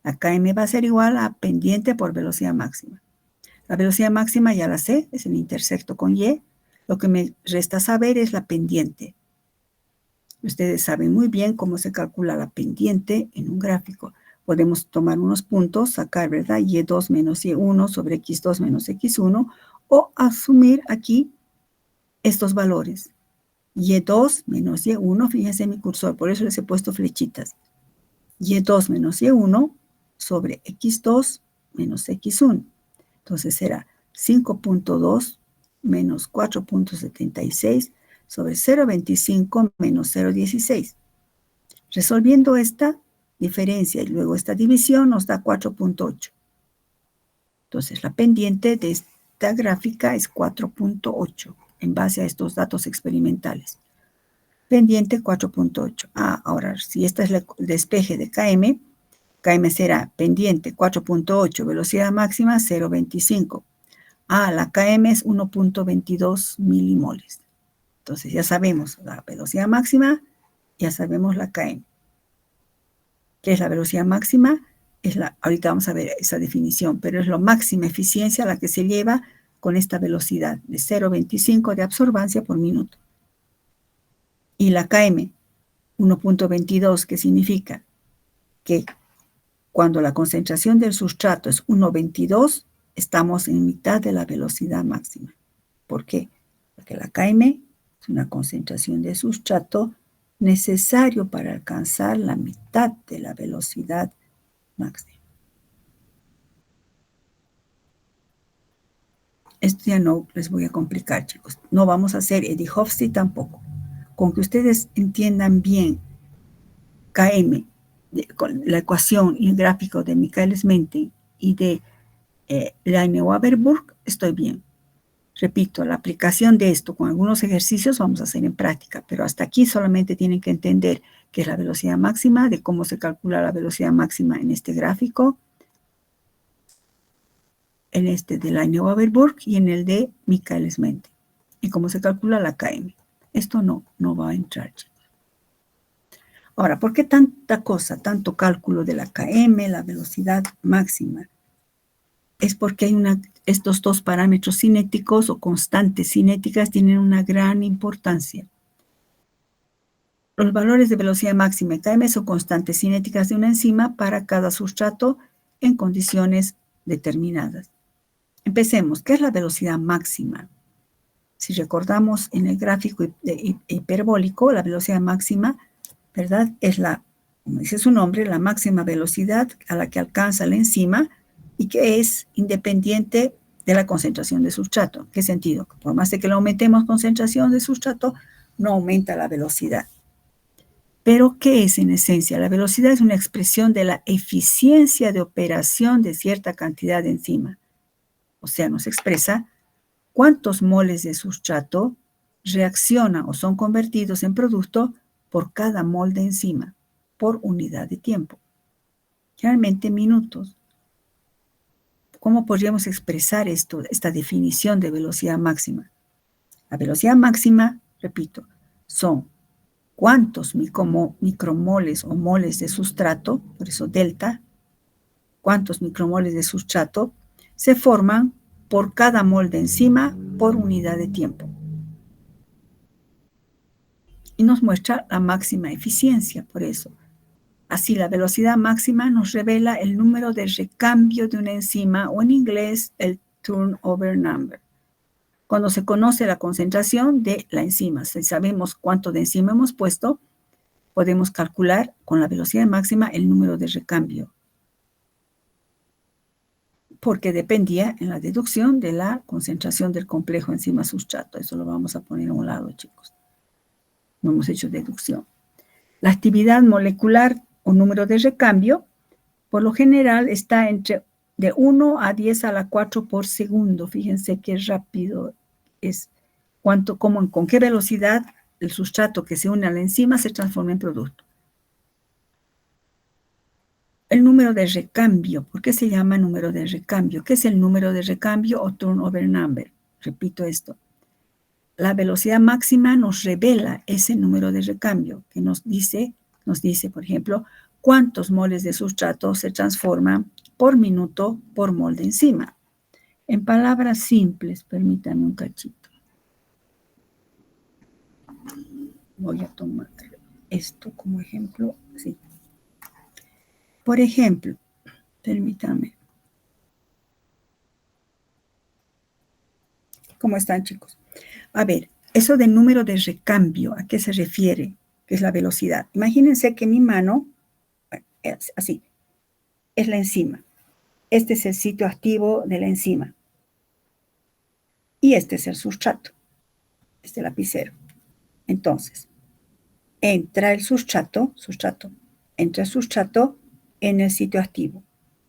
La KM va a ser igual a pendiente por velocidad máxima. La velocidad máxima ya la sé, es el intersecto con Y. Lo que me resta saber es la pendiente. Ustedes saben muy bien cómo se calcula la pendiente en un gráfico. Podemos tomar unos puntos, sacar, ¿verdad? Y2 menos Y1 sobre X2 menos X1, o asumir aquí estos valores. Y2 menos Y1, fíjense en mi cursor, por eso les he puesto flechitas. Y2 menos Y1 sobre X2 menos X1. Entonces será 5.2 menos 4.76 sobre 0.25 menos 0.16. Resolviendo esta diferencia y luego esta división nos da 4.8. Entonces la pendiente de esta gráfica es 4.8 en base a estos datos experimentales. Pendiente 4.8. Ahora si este es el despeje de KM, KM será pendiente 4.8, velocidad máxima 0.25. La KM es 1.22 milimoles. Entonces ya sabemos la velocidad máxima, ya sabemos la KM. ¿Qué es la velocidad máxima? Ahorita vamos a ver esa definición, pero es la máxima eficiencia a la que se lleva con esta velocidad de 0.25 de absorbancia por minuto. Y la KM, 1.22, que significa que cuando la concentración del sustrato es 1.22, estamos en mitad de la velocidad máxima. ¿Por qué? Porque la KM es una concentración de sustrato necesario para alcanzar la mitad de la velocidad máxima. Esto ya no les voy a complicar, chicos. No vamos a hacer Eddie-Hofstee tampoco. Con que ustedes entiendan bien KM, con la ecuación y el gráfico de Michaelis-Menten y de Leine-Waberburg, estoy bien. Repito, la aplicación de esto con algunos ejercicios vamos a hacer en práctica, pero hasta aquí solamente tienen que entender qué es la velocidad máxima, de cómo se calcula la velocidad máxima en este gráfico, en este de Leine-Waberburg y en el de Michaelis-Menten, y cómo se calcula la KM. Esto no va a entrar, chicos. Ahora, ¿por qué tanta cosa, tanto cálculo de la KM, la velocidad máxima? Es porque hay estos dos parámetros cinéticos o constantes cinéticas tienen una gran importancia. Los valores de velocidad máxima y KM son constantes cinéticas de una enzima para cada sustrato en condiciones determinadas. Empecemos. ¿Qué es la velocidad máxima? Si recordamos en el gráfico hiperbólico, la velocidad máxima, ¿verdad? Es como dice su nombre, la máxima velocidad a la que alcanza la enzima y que es independiente de la concentración de sustrato. ¿Qué sentido? Por más de que le aumentemos concentración de sustrato, no aumenta la velocidad. Pero, ¿qué es en esencia? La velocidad es una expresión de la eficiencia de operación de cierta cantidad de enzima. O sea, nos expresa cuántos moles de sustrato reaccionan o son convertidos en producto por cada mol de enzima, por unidad de tiempo. Generalmente minutos. ¿Cómo podríamos expresar esta definición de velocidad máxima? La velocidad máxima, repito, son cuántos micromoles o moles de sustrato, por eso delta, cuántos micromoles de sustrato se forman por cada mol de enzima por unidad de tiempo. Y nos muestra la máxima eficiencia, por eso. Así, la velocidad máxima nos revela el número de recambio de una enzima, o en inglés, el turnover number. Cuando se conoce la concentración de la enzima, si sabemos cuánto de enzima hemos puesto, podemos calcular con la velocidad máxima el número de recambio, porque dependía en la deducción de la concentración del complejo enzima-sustrato. Eso lo vamos a poner a un lado, chicos. No hemos hecho deducción. La actividad molecular o número de recambio, por lo general, está entre de 1 a 10 a la 4 por segundo. Fíjense qué rápido es. Con qué velocidad el sustrato que se une a la enzima se transforma en producto. El número de recambio. ¿Por qué se llama número de recambio? ¿Qué es el número de recambio o turnover number? Repito esto. La velocidad máxima nos revela ese número de recambio, que nos dice Nos dice, por ejemplo, cuántos moles de sustrato se transforman por minuto por mol de enzima. En palabras simples, permítanme un cachito. Voy a tomar esto como ejemplo. Sí. Por ejemplo, permítanme. ¿Cómo están, chicos? A ver, eso del número de recambio, ¿a qué se refiere? Que es la velocidad. Imagínense que mi mano, es así, es la enzima. Este es el sitio activo de la enzima. Y este es el sustrato, este lapicero. Entonces, entra el sustrato, entra el sustrato en el sitio activo.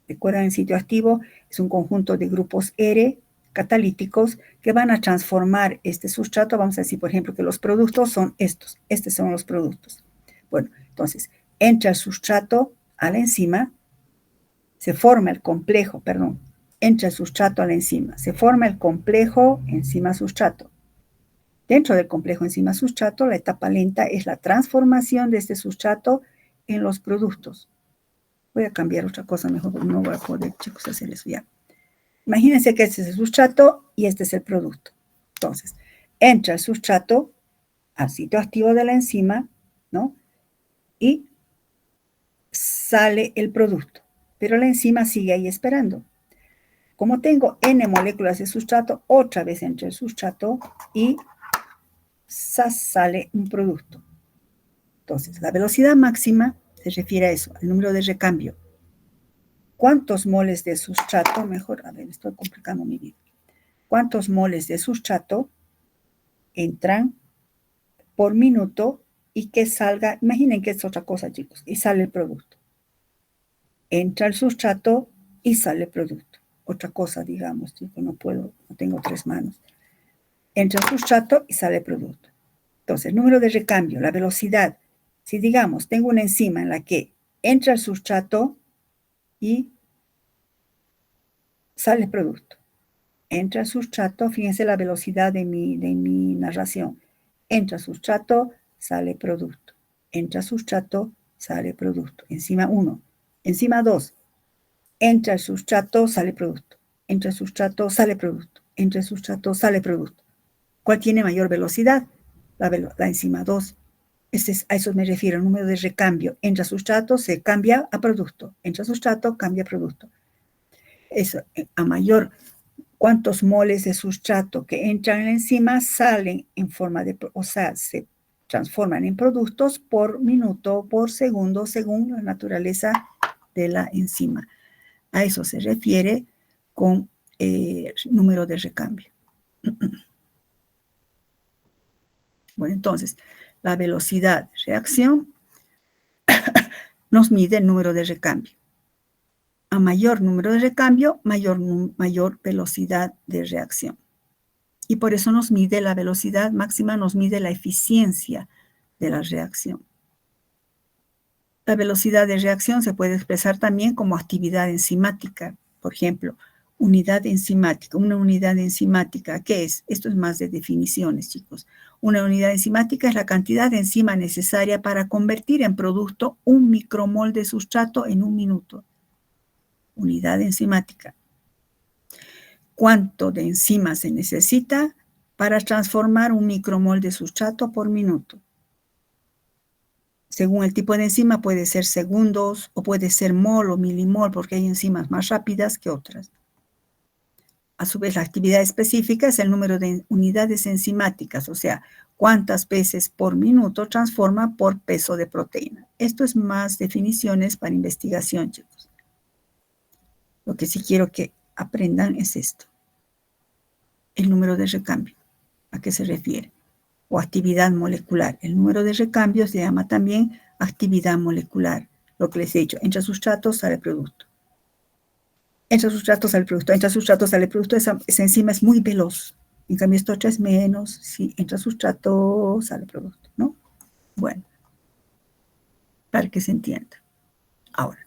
Recuerden, el sitio activo es un conjunto de grupos R catalíticos que van a transformar este sustrato. Vamos a decir, por ejemplo, que los productos son estos. Estos son los productos. Bueno, entonces, entra el sustrato a la enzima, se forma el complejo, perdón, entra el sustrato a la enzima, se forma el complejo enzima-sustrato. Dentro del complejo enzima-sustrato, la etapa lenta es la transformación de este sustrato en los productos. Voy a cambiar otra cosa mejor, porque no voy a poder, chicos, hacer eso ya. Imagínense que este es el sustrato y este es el producto. Entonces, entra el sustrato al sitio activo de la enzima, ¿no? Y sale el producto. Pero la enzima sigue ahí esperando. Como tengo N moléculas de sustrato, otra vez entra el sustrato y sale un producto. Entonces, la velocidad máxima se refiere a eso, al número de recambio. ¿Cuántos moles de sustrato? Mejor, a ver, estoy complicando mi vida. ¿Cuántos moles de sustrato entran por minuto y que salga? Imaginen que es otra cosa, chicos, y sale el producto. Entra el sustrato y sale el producto. Otra cosa, digamos, chicos, no puedo, no tengo 3 manos. Entra el sustrato y sale el producto. Entonces, número de recambio, la velocidad. Si digamos, tengo una enzima en la que entra el sustrato y sale el producto. Entra el sustrato, fíjense la velocidad de mi narración. Entra el sustrato, sale producto. Entra el sustrato, sale producto. Enzima 1. Enzima 2. Entra el sustrato, sale producto. Entra el sustrato, sale producto. Entra el sustrato, sale producto. ¿Cuál tiene mayor velocidad? La enzima 2. A eso me refiero, el número de recambio. Entra sustrato, se cambia a producto. Entra sustrato, cambia a producto. Eso, a mayor, cuántos moles de sustrato que entran en la enzima salen en forma de, o sea, se transforman en productos por minuto, por segundo, según la naturaleza de la enzima. A eso se refiere con número de recambio. Bueno, entonces, la velocidad de reacción nos mide el número de recambio. A mayor número de recambio, mayor velocidad de reacción. Y por eso nos mide la velocidad máxima, nos mide la eficiencia de la reacción. La velocidad de reacción se puede expresar también como actividad enzimática. Por ejemplo, unidad enzimática. Una unidad enzimática, ¿qué es? Esto es más de definiciones, chicos. Una unidad enzimática es la cantidad de enzima necesaria para convertir en producto un micromol de sustrato en un minuto. Unidad enzimática. ¿Cuánto de enzima se necesita para transformar un micromol de sustrato por minuto? Según el tipo de enzima puede ser segundos o puede ser mol o milimol porque hay enzimas más rápidas que otras. A su vez, la actividad específica es el número de unidades enzimáticas, o sea, cuántas veces por minuto transforma por peso de proteína. Esto es más definiciones para investigación, chicos. Lo que sí quiero que aprendan es esto. El número de recambio. ¿A qué se refiere? O actividad molecular. El número de recambio se llama también actividad molecular. Lo que les he dicho, entra sustrato, sale producto. Entra sustrato, sale producto. Entra sustrato, sale producto. Esa enzima es muy veloz. En cambio, esto es menos. Si entra sustrato, sale producto, ¿no? Bueno, para que se entienda. Ahora,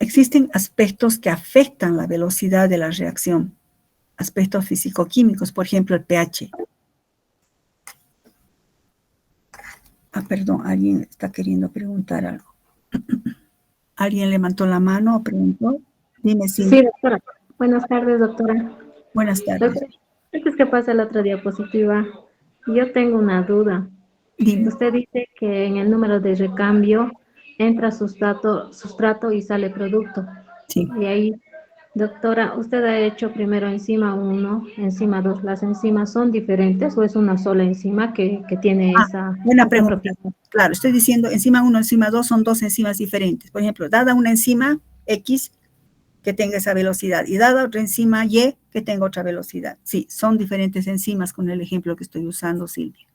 existen aspectos que afectan la velocidad de la reacción. Aspectos físico-químicos, por ejemplo, el pH. Perdón, alguien está queriendo preguntar algo. ¿Alguien levantó la mano o preguntó? Dime, Sí, Cindy. doctora. Buenas tardes, doctora. Buenas tardes. Doctora, antes que pase la otra diapositiva, yo tengo una duda. Dime. Usted dice que en el número de recambio entra sustrato y sale producto. Sí. Y ahí, doctora, ¿usted ha hecho primero enzima 1, enzima 2? ¿Las enzimas son diferentes o es una sola enzima que tiene esa Buena pregunta. propiedad? Claro, estoy diciendo enzima 1, enzima 2 son dos enzimas diferentes. Por ejemplo, dada una enzima X que tenga esa velocidad y dada otra enzima Y que tenga otra velocidad. Sí, son diferentes enzimas con el ejemplo que estoy usando, Silvia.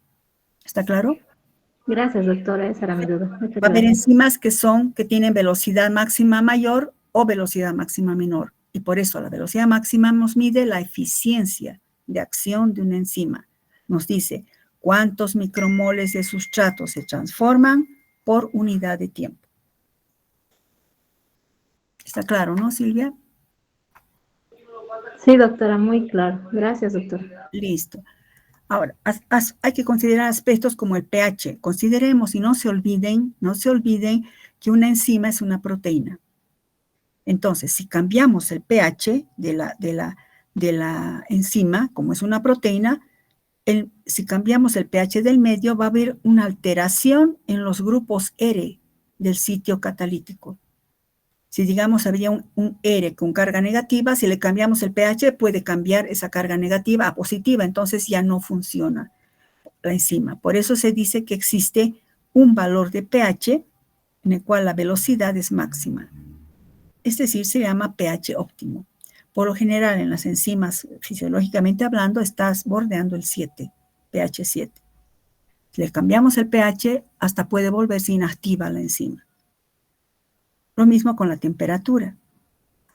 ¿Está claro? Gracias, doctora. Esa era mi duda. Muchas Va a haber gracias. enzimas que tienen velocidad máxima mayor o velocidad máxima menor. Y por eso la velocidad máxima nos mide la eficiencia de acción de una enzima. Nos dice cuántos micromoles de sustrato se transforman por unidad de tiempo. ¿Está claro, no, Silvia? Sí, doctora, muy claro. Gracias, doctora. Listo. Ahora, hay que considerar aspectos como el pH. Consideremos y no se olviden que una enzima es una proteína. Entonces, si cambiamos el pH de la enzima, como es una proteína, si cambiamos el pH del medio, va a haber una alteración en los grupos R del sitio catalítico. Si, digamos, había un R con carga negativa, si le cambiamos el pH, puede cambiar esa carga negativa a positiva, entonces ya no funciona la enzima. Por eso se dice que existe un valor de pH en el cual la velocidad es máxima. Es decir, se llama pH óptimo. Por lo general, en las enzimas, fisiológicamente hablando, estás bordeando el 7, pH 7. Si le cambiamos el pH, hasta puede volverse inactiva la enzima. Lo mismo con la temperatura.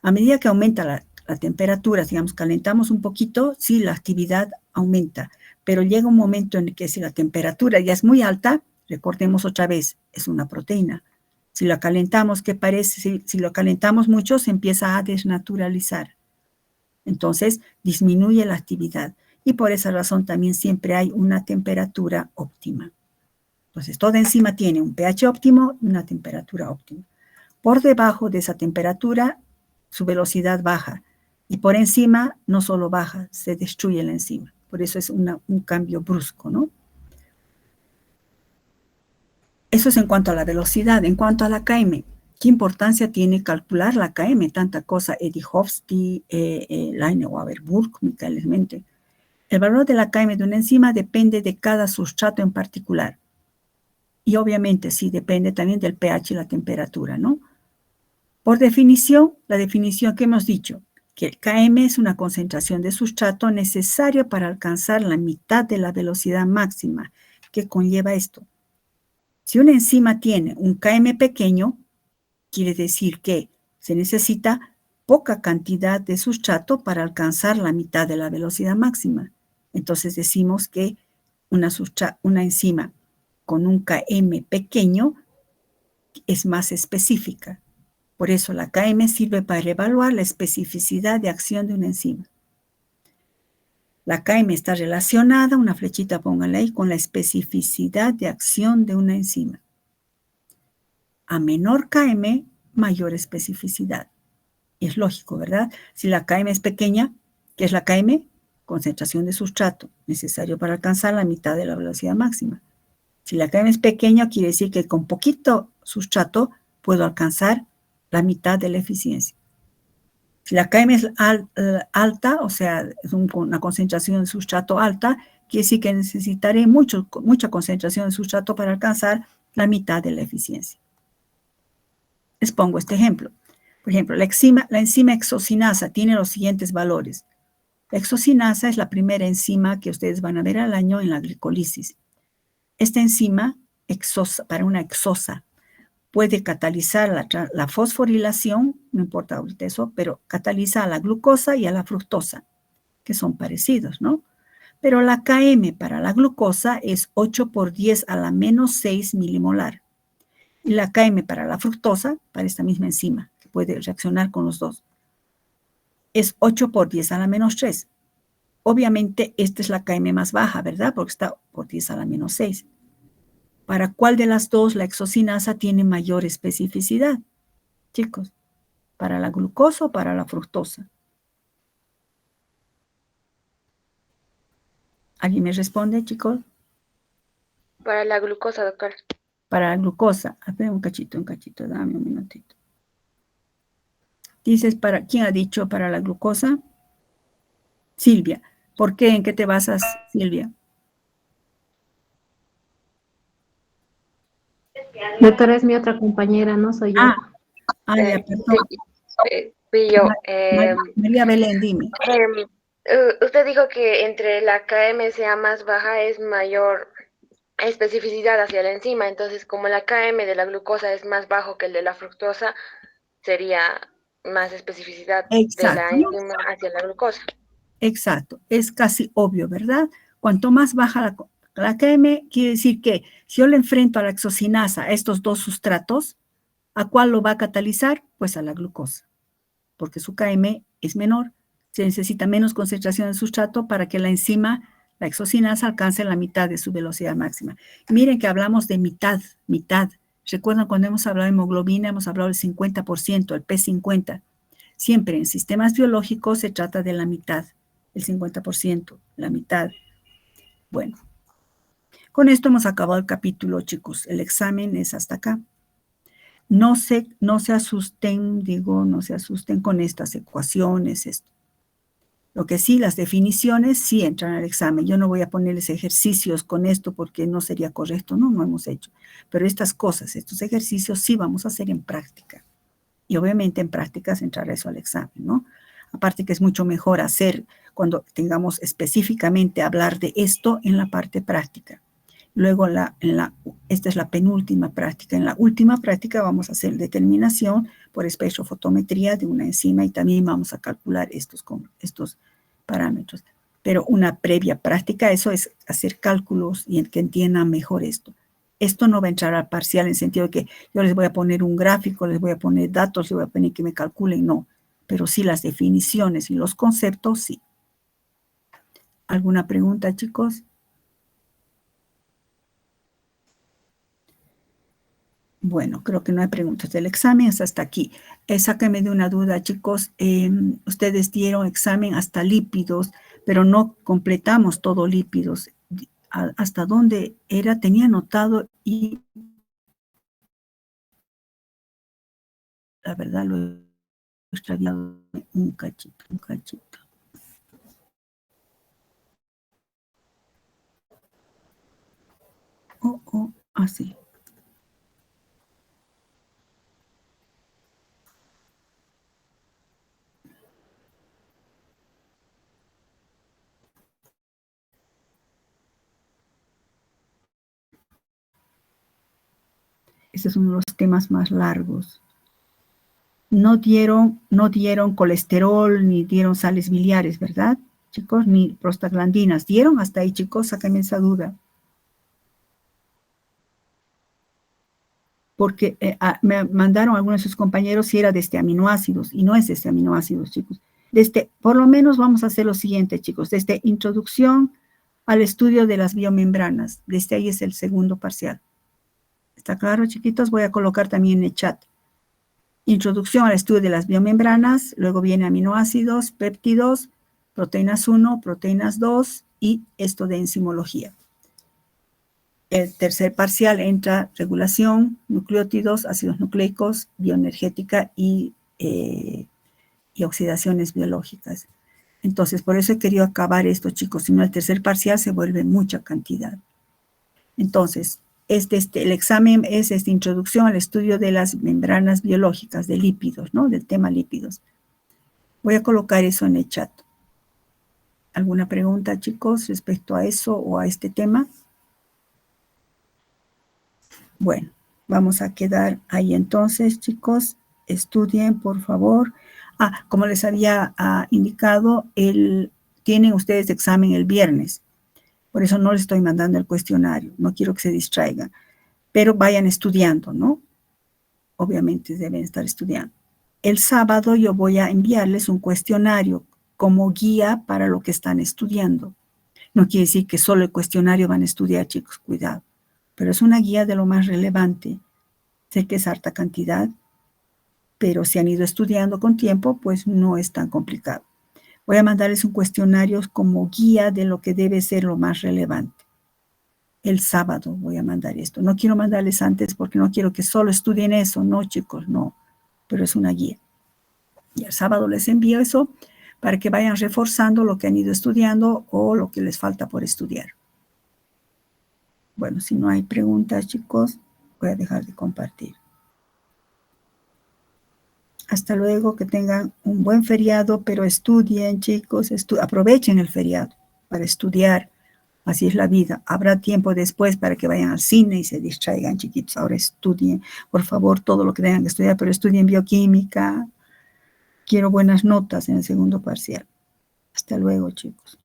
A medida que aumenta la temperatura, digamos, calentamos un poquito, sí, la actividad aumenta, pero llega un momento en el que si la temperatura ya es muy alta, recordemos otra vez, es una proteína. Si la calentamos, ¿qué parece? Si lo calentamos mucho, se empieza a desnaturalizar. Entonces, disminuye la actividad. Y por esa razón también siempre hay una temperatura óptima. Entonces, toda enzima tiene un pH óptimo y una temperatura óptima. Por debajo de esa temperatura, su velocidad baja. Y por encima, no solo baja, se destruye la enzima. Por eso es un cambio brusco, ¿no? Eso es en cuanto a la velocidad. En cuanto a la KM, ¿qué importancia tiene calcular la KM? Tanta cosa, Eidichovsky, Leine-Waberburg, Michaelis Mente. El valor de la KM de una enzima depende de cada sustrato en particular. Y obviamente sí depende también del pH y la temperatura, ¿no? Por definición, la definición que hemos dicho, que el Km es una concentración de sustrato necesaria para alcanzar la mitad de la velocidad máxima. ¿Qué conlleva esto? Si una enzima tiene un Km pequeño, quiere decir que se necesita poca cantidad de sustrato para alcanzar la mitad de la velocidad máxima. Entonces decimos que una enzima con un Km pequeño es más específica. Por eso la KM sirve para evaluar la especificidad de acción de una enzima. La KM está relacionada, una flechita pónganle ahí, con la especificidad de acción de una enzima. A menor KM, mayor especificidad. Es lógico, ¿verdad? Si la KM es pequeña, ¿qué es la KM? Concentración de sustrato, necesario para alcanzar la mitad de la velocidad máxima. Si la KM es pequeña, quiere decir que con poquito sustrato puedo alcanzar la mitad de la eficiencia. Si la KM es alta, o sea, es una concentración de sustrato alta, quiere decir que necesitaré mucha concentración de sustrato para alcanzar la mitad de la eficiencia. Les pongo este ejemplo. Por ejemplo, la enzima exocinasa tiene los siguientes valores. La exocinasa es la primera enzima que ustedes van a ver al año en la glicolisis. Esta enzima, para una exosa, puede catalizar la fosforilación, no importa ahorita eso, pero cataliza a la glucosa y a la fructosa, que son parecidos, ¿no? Pero la Km para la glucosa es 8 por 10 a la menos 6 milimolar. Y la Km para la fructosa, para esta misma enzima, que puede reaccionar con los dos, es 8 por 10 a la menos 3. Obviamente, esta es la Km más baja, ¿verdad? Porque está por 10 a la menos 6. ¿Para cuál de las dos la exocinasa tiene mayor especificidad? Chicos, ¿para la glucosa o para la fructosa? ¿Alguien me responde, chicos? Para la glucosa, doctor. Para la glucosa. A ver, un cachito, dame un minutito. Dices, ¿quién ha dicho para la glucosa? Silvia. ¿Por qué? ¿En qué te basas, Silvia? Doctora, es mi otra compañera, no soy yo. Ya, perdón. Fui yo. María Belén, dime. Usted dijo que entre la KM sea más baja es mayor especificidad hacia la enzima, entonces como la KM de la glucosa es más bajo que el de la fructosa, sería más especificidad de la Exacto, ¿no? enzima hacia la glucosa. Exacto, es casi obvio, ¿verdad? Cuanto más baja la KM, quiere decir que si yo le enfrento a la exocinasa, a estos dos sustratos, ¿a cuál lo va a catalizar? Pues a la glucosa, porque su KM es menor, se necesita menos concentración de sustrato para que la enzima, la exocinasa, alcance la mitad de su velocidad máxima. Miren que hablamos de mitad. ¿Recuerdan cuando hemos hablado de hemoglobina, hemos hablado del 50%, el P50? Siempre en sistemas biológicos se trata de la mitad, el 50%, la mitad. Bueno, con esto hemos acabado el capítulo, chicos. El examen es hasta acá. No se asusten, no se asusten con estas ecuaciones, esto. Lo que sí, las definiciones sí entran al examen. Yo no voy a ponerles ejercicios con esto porque no sería correcto, no hemos hecho. Pero estas cosas, estos ejercicios sí vamos a hacer en práctica. Y obviamente en prácticas entrará eso al examen, ¿no? Aparte que es mucho mejor hacer cuando tengamos específicamente hablar de esto en la parte práctica. Luego, esta es la penúltima práctica. En la última práctica vamos a hacer determinación por espectrofotometría de una enzima y también vamos a calcular estos parámetros. Pero una previa práctica, eso es hacer cálculos y que entiendan mejor esto. Esto no va a entrar al parcial en el sentido de que yo les voy a poner un gráfico, les voy a poner datos, les voy a poner que me calculen, no. Pero sí las definiciones y los conceptos, sí. ¿Alguna pregunta, chicos? Bueno, creo que no hay preguntas del examen, es hasta aquí. Sáquenme de una duda, chicos. Ustedes dieron examen hasta lípidos, pero no completamos todo lípidos. ¿Hasta dónde era? Tenía anotado y la verdad lo he extraviado un cachito. Así. Ese es uno de los temas más largos. No dieron colesterol, ni dieron sales biliares, ¿verdad, chicos? Ni prostaglandinas. ¿Dieron hasta ahí, chicos? Sáquenme esa duda. Porque me mandaron algunos de sus compañeros si era de aminoácidos, y no es de aminoácidos, chicos. Por lo menos vamos a hacer lo siguiente, chicos. Desde introducción al estudio de las biomembranas. Desde ahí es el segundo parcial. ¿Está claro, chiquitos? Voy a colocar también en el chat. Introducción al estudio de las biomembranas, luego viene aminoácidos, péptidos, proteínas 1, proteínas 2 y esto de enzimología. El tercer parcial entra regulación, nucleótidos, ácidos nucleicos, bioenergética y oxidaciones biológicas. Entonces, por eso he querido acabar esto, chicos, si no el tercer parcial se vuelve mucha cantidad. Entonces, el examen es introducción al estudio de las membranas biológicas, de lípidos, ¿no? Del tema lípidos. Voy a colocar eso en el chat. ¿Alguna pregunta, chicos, respecto a eso o a este tema? Bueno, vamos a quedar ahí entonces, chicos. Estudien, por favor. Como les había indicado, tienen ustedes examen el viernes. Por eso no les estoy mandando el cuestionario. No quiero que se distraigan. Pero vayan estudiando, ¿no? Obviamente deben estar estudiando. El sábado yo voy a enviarles un cuestionario como guía para lo que están estudiando. No quiere decir que solo el cuestionario van a estudiar, chicos, cuidado. pero es una guía de lo más relevante. Sé que es harta cantidad, pero si han ido estudiando con tiempo, pues no es tan complicado. Voy a mandarles un cuestionario como guía de lo que debe ser lo más relevante. El sábado voy a mandar esto. No quiero mandarles antes porque no quiero que solo estudien eso. No, chicos, no. Pero es una guía. Y el sábado les envío eso para que vayan reforzando lo que han ido estudiando o lo que les falta por estudiar. Bueno, si no hay preguntas, chicos, voy a dejar de compartir. Hasta luego, que tengan un buen feriado, pero estudien, chicos, aprovechen el feriado para estudiar. Así es la vida. Habrá tiempo después para que vayan al cine y se distraigan, chiquitos. Ahora estudien, por favor, todo lo que tengan que estudiar, pero estudien bioquímica. Quiero buenas notas en el segundo parcial. Hasta luego, chicos.